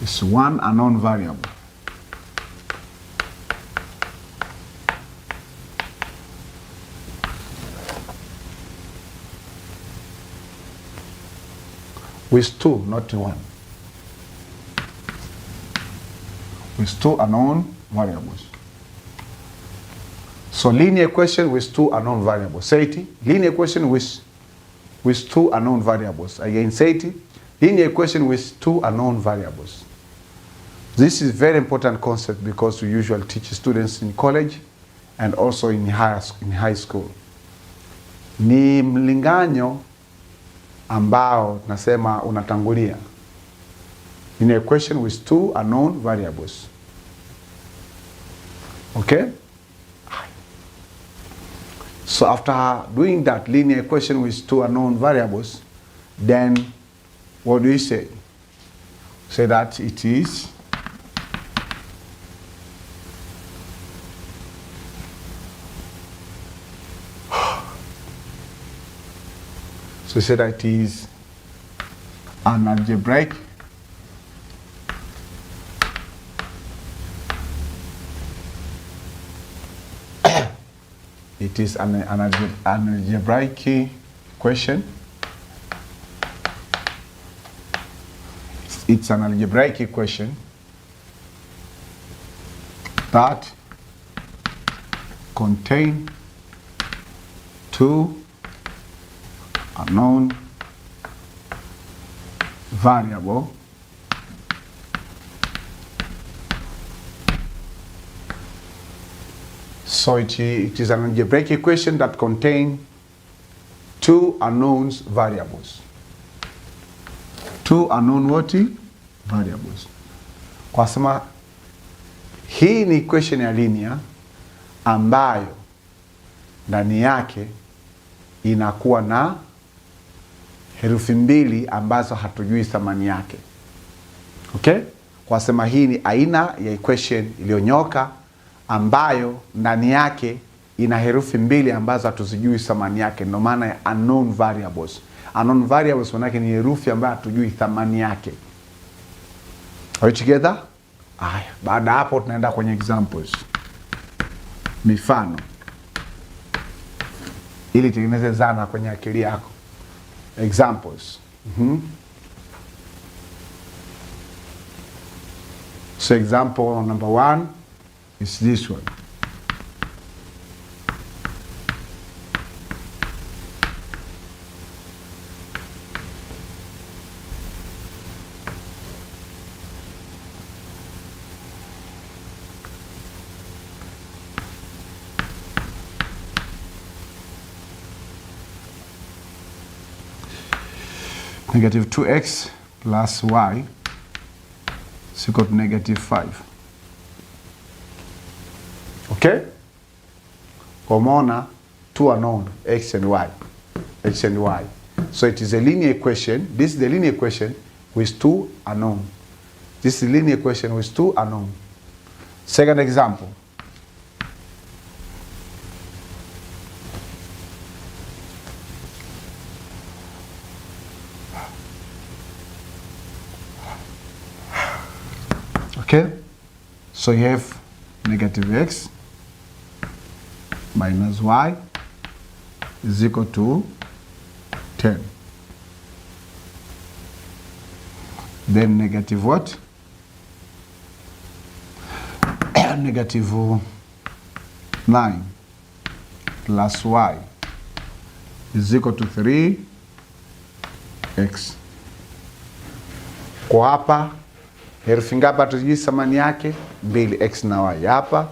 is one unknown variable. With two, not one. With two unknown variables. So linear equation with two unknown variables. Say it. Linear equation with two unknown variables. Again, say it. Linear equation with two unknown variables. This is very important concept because we usually teach students in college and also in high school. Ni mlinganyo ambao nasema unatangulia. Linear equation with two unknown variables. Okay? So after doing that linear equation with two unknown variables, then what do we say? Say that it is so say that it is an algebraic it is an algebraic equation. It's an algebraic equation that contain two unknown variable so it is an algebraic equation that contains two unknown variables. Two unknown what? Variables. Kwa sema hii ni equation ya linear ambayo ndani yake inakuwa na herufi mbili ambazo hatujui thamani yake. Okay? Kwa sema hii ni aina ya equation iliyonyoka ambayo ndani yake ina herufi mbili ambazo hatuzijui thamani yake. Ndio maana ya unknown variables. Unknown variables manake ni herufi ambayo hatujui thamani yake. Are we together? Aya, baada hapo tunaenda kwenye examples. Mifano. Ili tengeneze zana kwenye akili yako. Examples. So example number 1 is this one. Negative 2x plus y is equal to negative 5. Okay? Common two unknown, x and y. X and y. So it is a linear equation. This is the linear equation with two unknown. This is a linear equation with two unknown. Second example. Okay, so you have negative x minus y is equal to 10. Then negative what? Negative 9 plus y is equal to 3x. Kwa hapa herufi ngapi hatujui thamani yake? 2, x na y. Hapa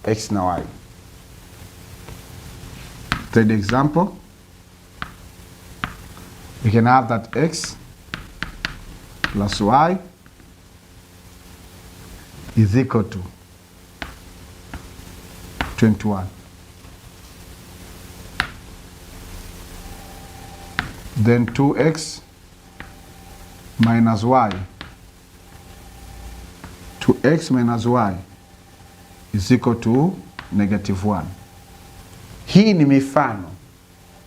x na y. Third example, we can have that x plus y is equal to 21. Then 2x minus y. 2x minus y is equal to negative 1. Hii ni mifano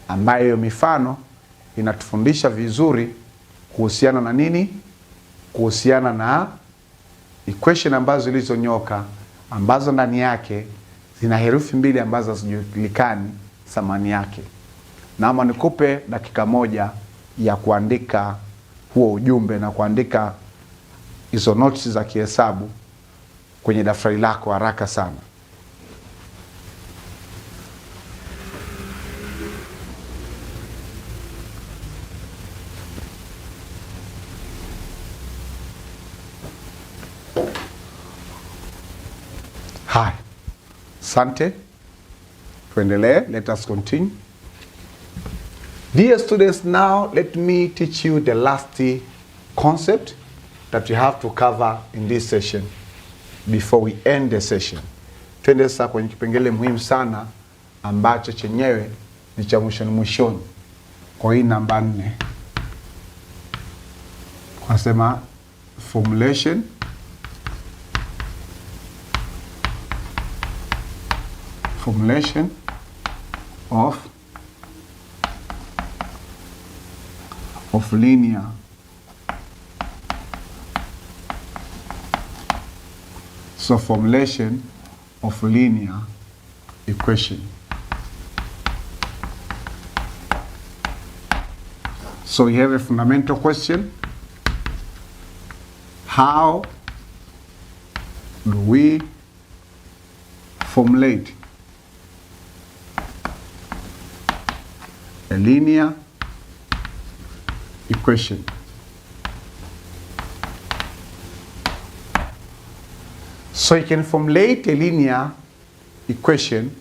ambayo mifano inatufundisha vizuri kuhusiana na nini? Kuhusiana na equation ambazo zilizonyoka ambazo ndani yake zina herufi mbili ambazo hazijulikani thamani yake. Naomba nikupe dakika moja ya kuandika huo ujumbe na kuandika hizo notes za kihesabu kwenye daftari lako haraka sana. Hi. Asante. Tuendelee. Let us continue. Dear students, now let me teach you the last concept that we have to cover in this session before we end the session. Twende sasa kwenye kipengele muhimu sana ambacho chenyewe ni cha mwishoni. Kwa hii namba 4. Kwa sema formulation of linear formulation of linear equation. So we have a fundamental question. How do we formulate a linear equation? So you can formulate a linear equation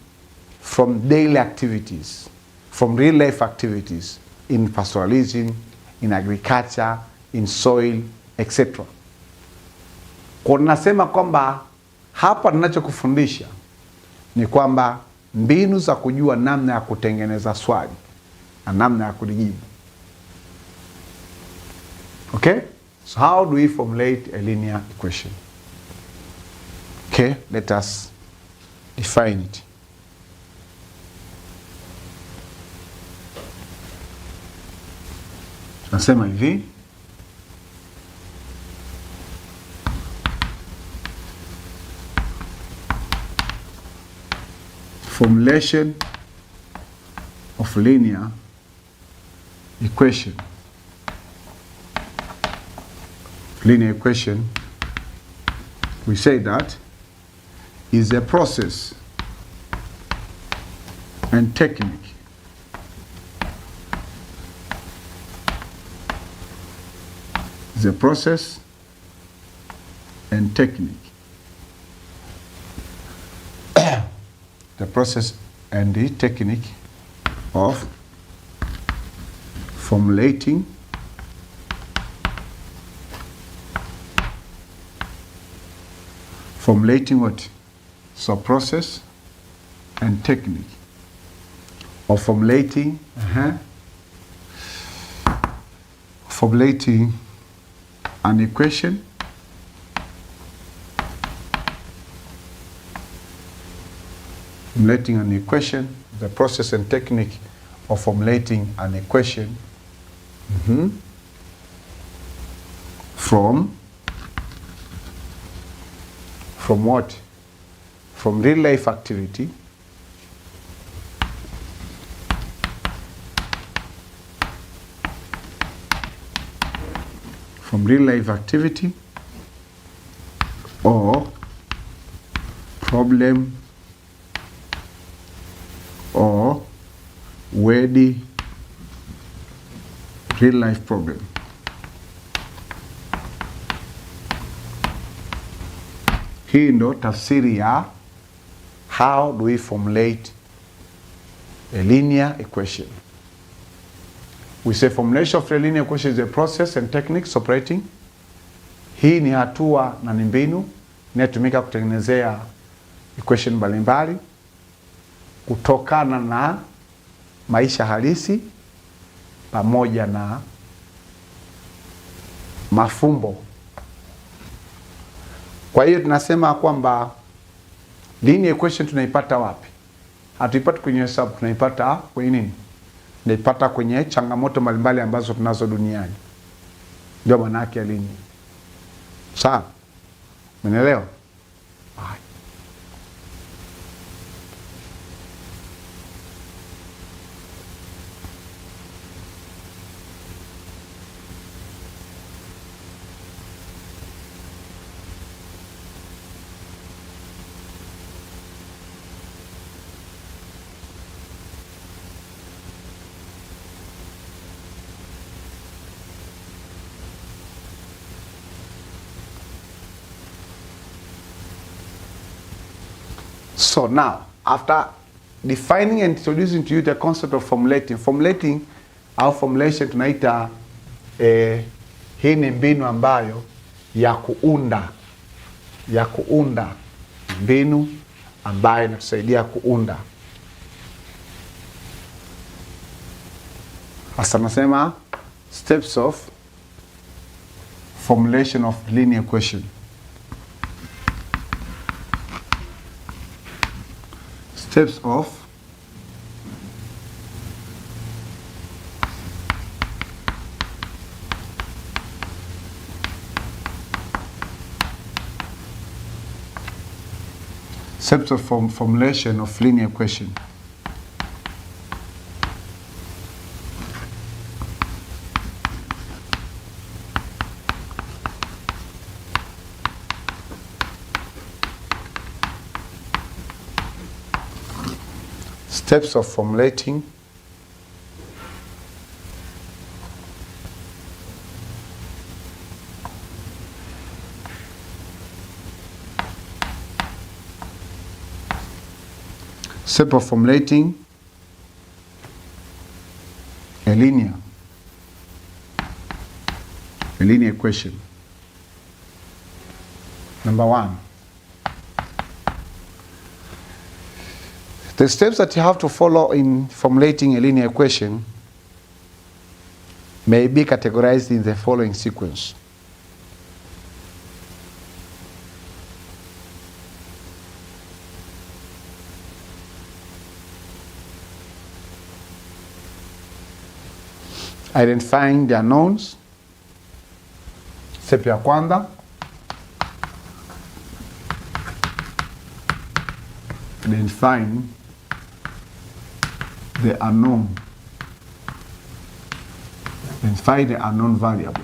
from daily activities, from real life activities in pastoralism, in agriculture, in soil, etc. Kwa nasema kwamba hapa ninachokufundisha ni kwamba mbinu za kujua namna ya kutengeneza swali na namna ya kulijibu. Okay? So how do we formulate a linear equation? Okay, let us define it. Tunasema hivi. Formulation of linear equation. Linear equation, we say that is a process and technique is a process and technique. The process and the technique of formulating what? So process and technique of formulating an equation the process and technique of formulating an equation from what? From real life activity or problem or wordy real life problem. Hii ndo tafsiri ya how do we formulate a linear equation. We say formulation of a linear equation is a process and techniques operating. Hii ni hatua na ni mbinu inayotumika kutengenezea equation mbalimbali kutokana na maisha halisi pamoja na mafumbo. Kwa hiyo tunasema kwamba linear equation tunaipata wapi? Hatuipati kwenye hesabu, tunaipata kwenye nini? Tunaipata kwenye changamoto mbalimbali ambazo tunazo duniani. Ndio maana yake ya linear. Sawa? Umeelewa? So now, after defining and introducing to you the concept of formulating au formulation tunaita hii ni mbinu ambayo ya kuunda mbinu ambayo inatusaidia kuunda. Hasa nasema steps of formulation of linear equation. Steps of formulation of linear equation. Steps of formulating a linear equation. Number one, the steps that you have to follow in formulating a linear equation may be categorized in the following sequence. Identifying the unknowns. Step ya kwanza, identifying the unknown. Identify the unknown variable.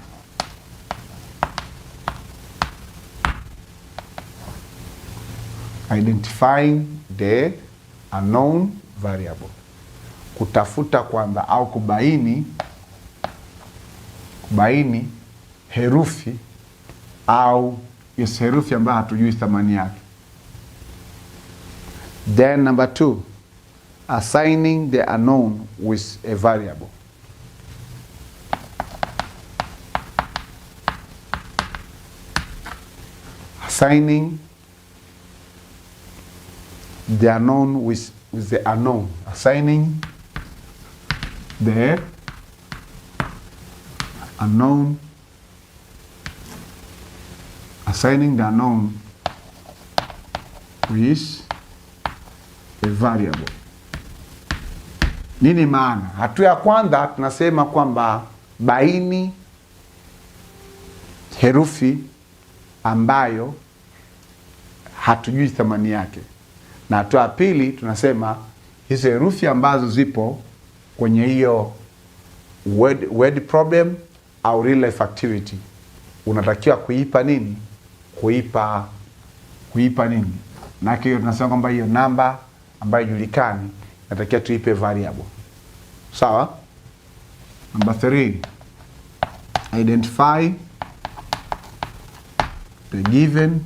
Identifying the unknown variable. Kutafuta kwanza au kubaini herufi au herufi ambayo hatujui thamani yake. Then number two, assigning the unknown with a variable. Assigning the unknown with the unknown. Assigning the unknown. Assigning the unknown with a variable. Nini maana? Hatua ya kwanza tunasema kwamba baini herufi ambayo hatujui thamani yake. Na hatua ya pili tunasema hizo herufi ambazo zipo kwenye hiyo word problem au real life activity unatakiwa kuipa nini? Kuipa nini? Na hiyo tunasema kwamba hiyo namba ambayo julikani natakiwa tuipe variable. Sawa? Number 3, identify the given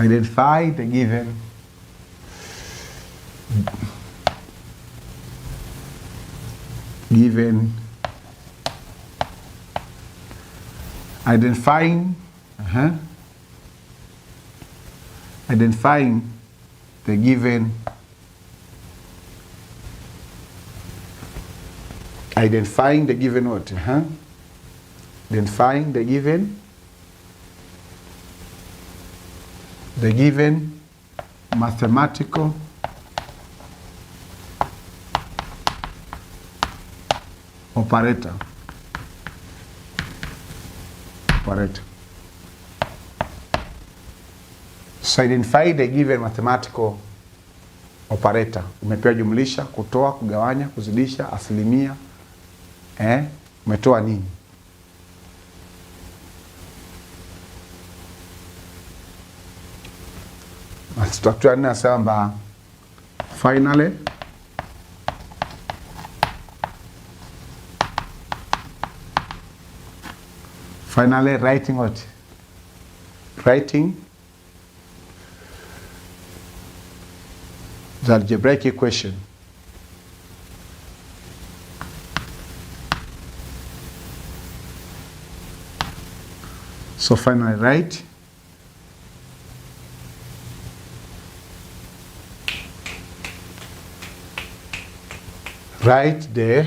identify the given identifying the given what? Identifying the given operator. So identify the given mathematical operator. Umepewa jumlisha, kutoa, kugawanya, kuzidisha, asilimia. Umetoa nini? Structure ni nasema finally writing what? Writing the algebraic equation. So finally write the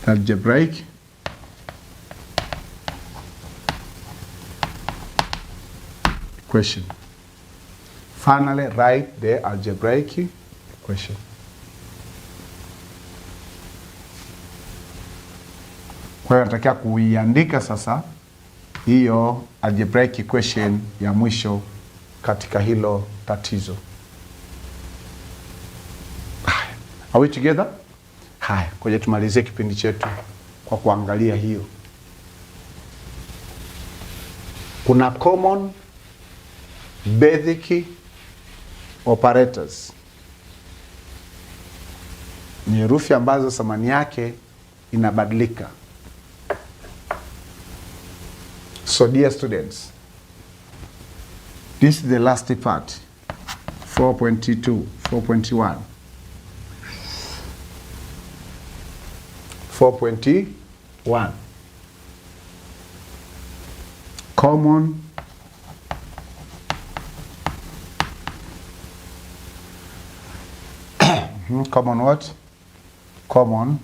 algebraic equation. Finally, write the algebraic equation. Kwa hiyo natakia kuiandika sasa hiyo algebraic equation ya mwisho katika hilo tatizo. Are we together? Haya, ngoja tumalizie kipindi chetu kwa kuangalia hiyo. Kuna common basic operators. Ni herufi ambazo thamani yake inabadilika. So dear students, this is the last part, 4.2, 4.1. 4.1 common common what? Common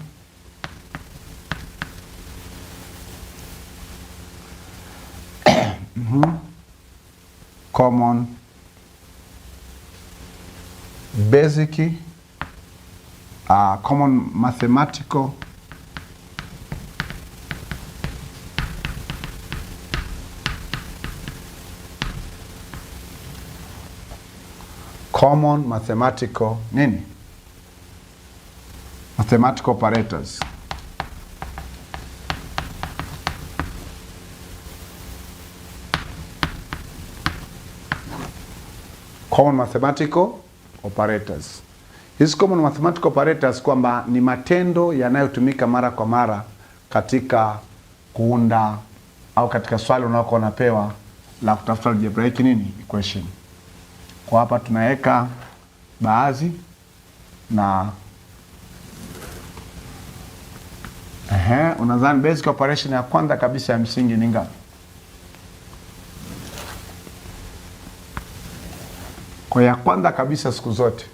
common basic common mathematical nini? Mathematical operators. Common mathematical operators. Hizi common mathematical operators kwamba ni matendo yanayotumika mara kwa mara katika kuunda au katika swali unaokuwa unapewa la kutafuta algebraic nini? Equation. Kwa hapa tunaweka baadhi na unadhani basic operation ya kwanza kabisa ya msingi ni ngapi? Kwa ya kwanza kabisa siku zote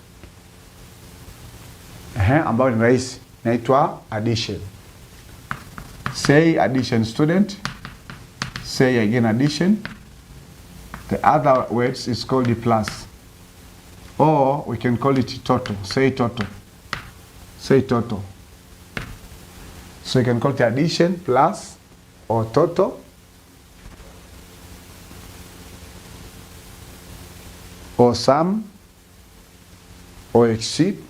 ambayo ni rahisi inaitwa addition. Say addition student. Say again addition. The other words is called the plus. Or we can call it total. Say total. Say total. So you can call it addition, plus, or total, or sum, or exceed,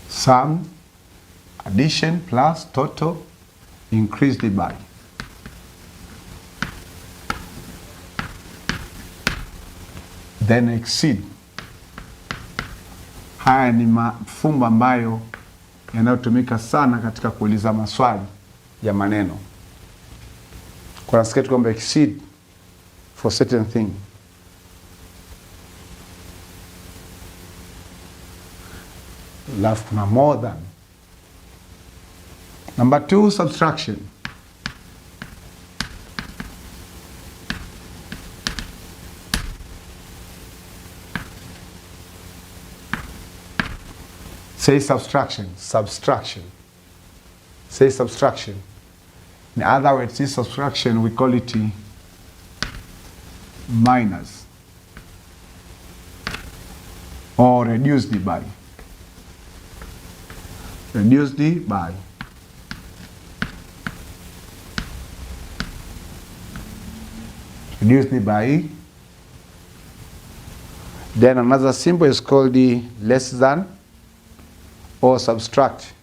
sum, addition, plus, total, increased by. Then exceed. Haya ni mafumbo ambayo yanayotumika sana katika kuuliza maswali ya maneno. Kwa nasikia kwamba exceed for certain thing. Alafu kuna more than. Number 2, subtraction. Say subtraction. Subtraction. Say subtraction. In other words, this subtraction, we call it minus or reduced by. Reduced by. Reduced by. Then another symbol is called the less than or subtract.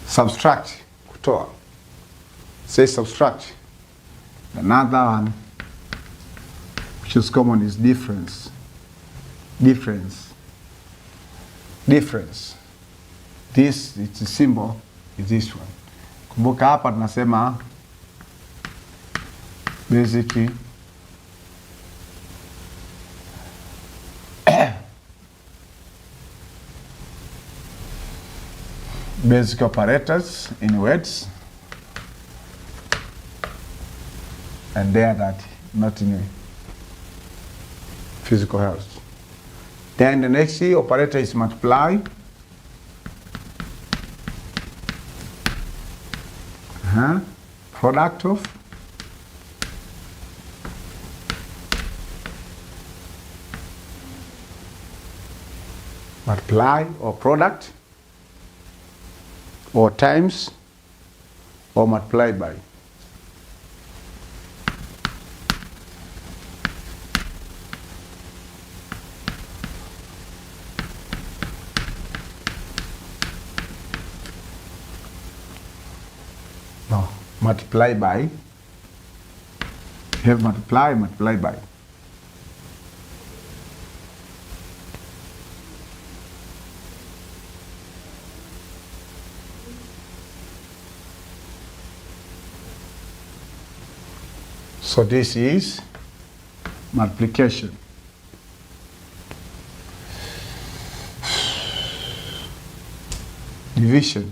Subtract, kutoa. Say subtract. Another one which is common is difference. Difference. Difference. This, it's a symbol, is this one. Kumbuka hapa tunasema basically basic operators in words, and they are that, not in physical health. Then the next operator is multiply. Product of. Multiply or product or times or multiply by. No, multiply by. You have multiply by. So this is multiplication. Division.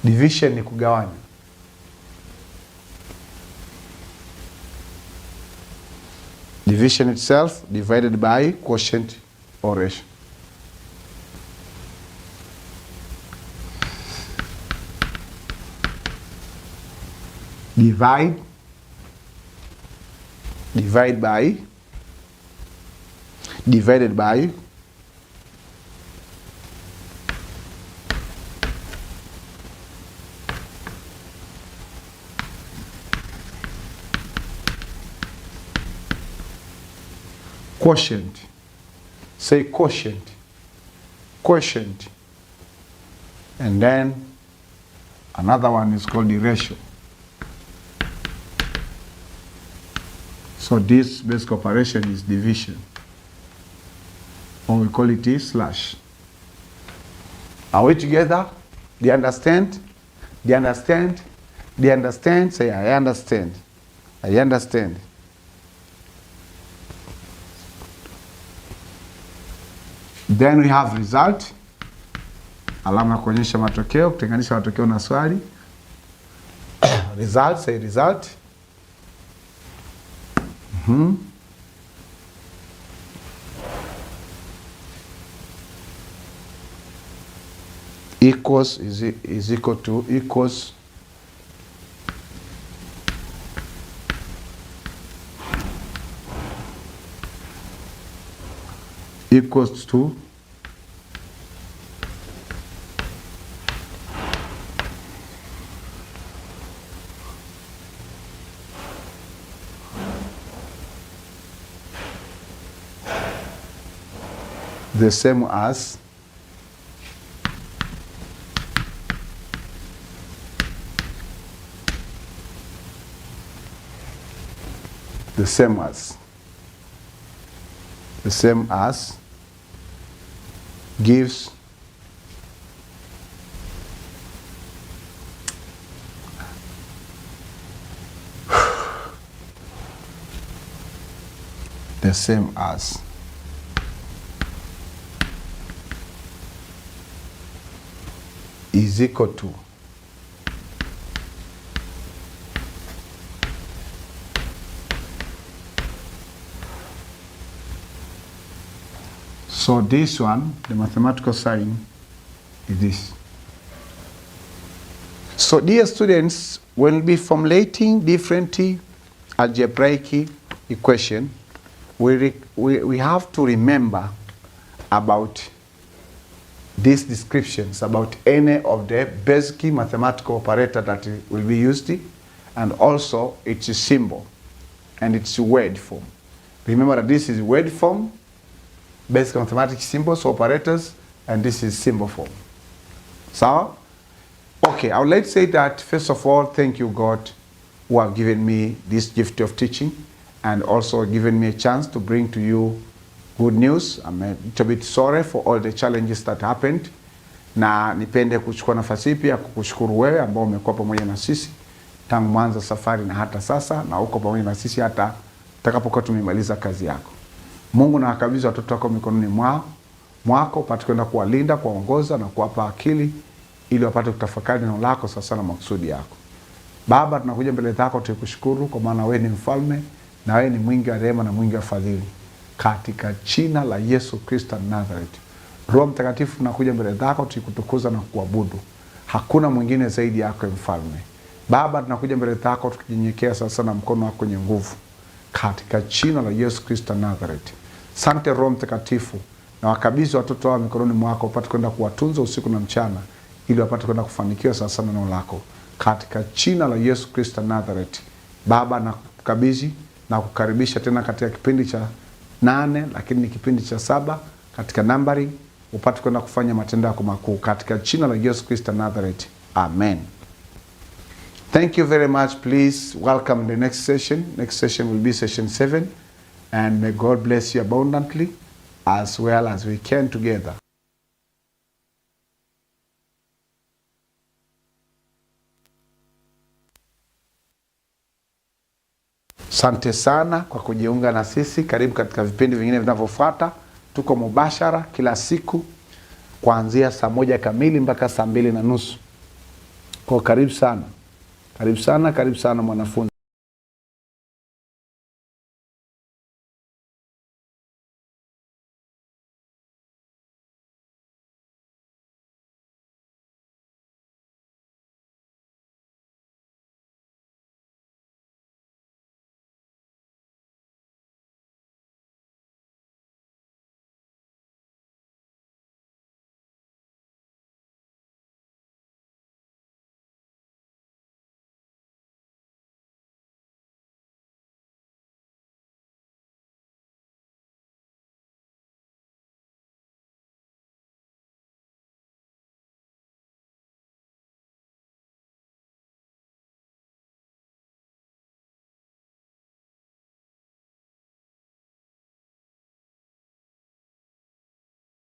Division ni kugawanya. Division itself divided by quotient or ratio. Divide by, divided by, quotient. Say quotient. Quotient. And then another one is called the ratio. So this basic operation is division, or we call it a slash. Are we together? Do you understand? Do you understand? Do you understand? Say, I understand. I understand. Then we have result. Alama ya kuonyesha matokeo, kutenganisha matokeo na swali. Result, say result. Equals is equal to equals to the same as the same as gives the same as is equal to so this one, the mathematical sign is this. So dear students, when we'll be formulating different algebraic equation, we have to remember about these descriptions about any of the basic mathematical operator that will be used, and also its symbol and its word form. Remember that this is word form, basic mathematics symbols, operators, and this is symbol form. So, okay, I would like to say that first of all, thank you God who have given me this gift of teaching and also given me a chance to bring to you good news. I'm a little bit sorry for all the challenges that happened. Na nipende kuchukua nafasi pia kukushukuru wewe ambao umekuwa pamoja na sisi tangu mwanzo safari na hata sasa, na uko pamoja na sisi hata tutakapokuwa tumemaliza kazi yako. Mungu na wakabidhi watoto wako mikononi mwako, upate kwenda kuwalinda, kuwaongoza na kuwapa akili ili wapate kutafakari neno lako sasa na makusudi yako. Baba, tunakuja mbele zako tukushukuru kwa maana wewe ni mfalme na wewe ni mwingi wa rehema na mwingi wa fadhili. Katika jina la Yesu Kristo Nazareth. Roho Mtakatifu, tunakuja mbele zako tukutukuza na kuabudu. Hakuna mwingine zaidi yako mfalme. Baba, tunakuja mbele zako tukijinyenyekea sasa na mkono wako wenye nguvu. Katika jina la Yesu Kristo Nazareth. Asante Roho Mtakatifu, na wakabidhi watoto wao mikononi mwako, upate kwenda kuwatunza usiku na mchana ili wapate kwenda kufanikiwa sasa na neno lako. Katika jina la Yesu Kristo Nazareth. Baba, nakukabidhi na kukaribisha tena katika kipindi cha 8, lakini ni kipindi cha 7 katika numbering, upate kwenda kufanya matendo yako makuu katika jina la Yesu Kristo Nazareth. Amen. Thank you very much. Please welcome the next session. Next session will be session 7, and may God bless you abundantly as well as we can together. Asante sana kwa kujiunga na sisi. Karibu katika vipindi vingine vinavyofuata. Tuko mubashara kila siku kuanzia saa 1 kamili mpaka saa 2:30. Kwa karibu sana. Karibu sana mwanafunzi.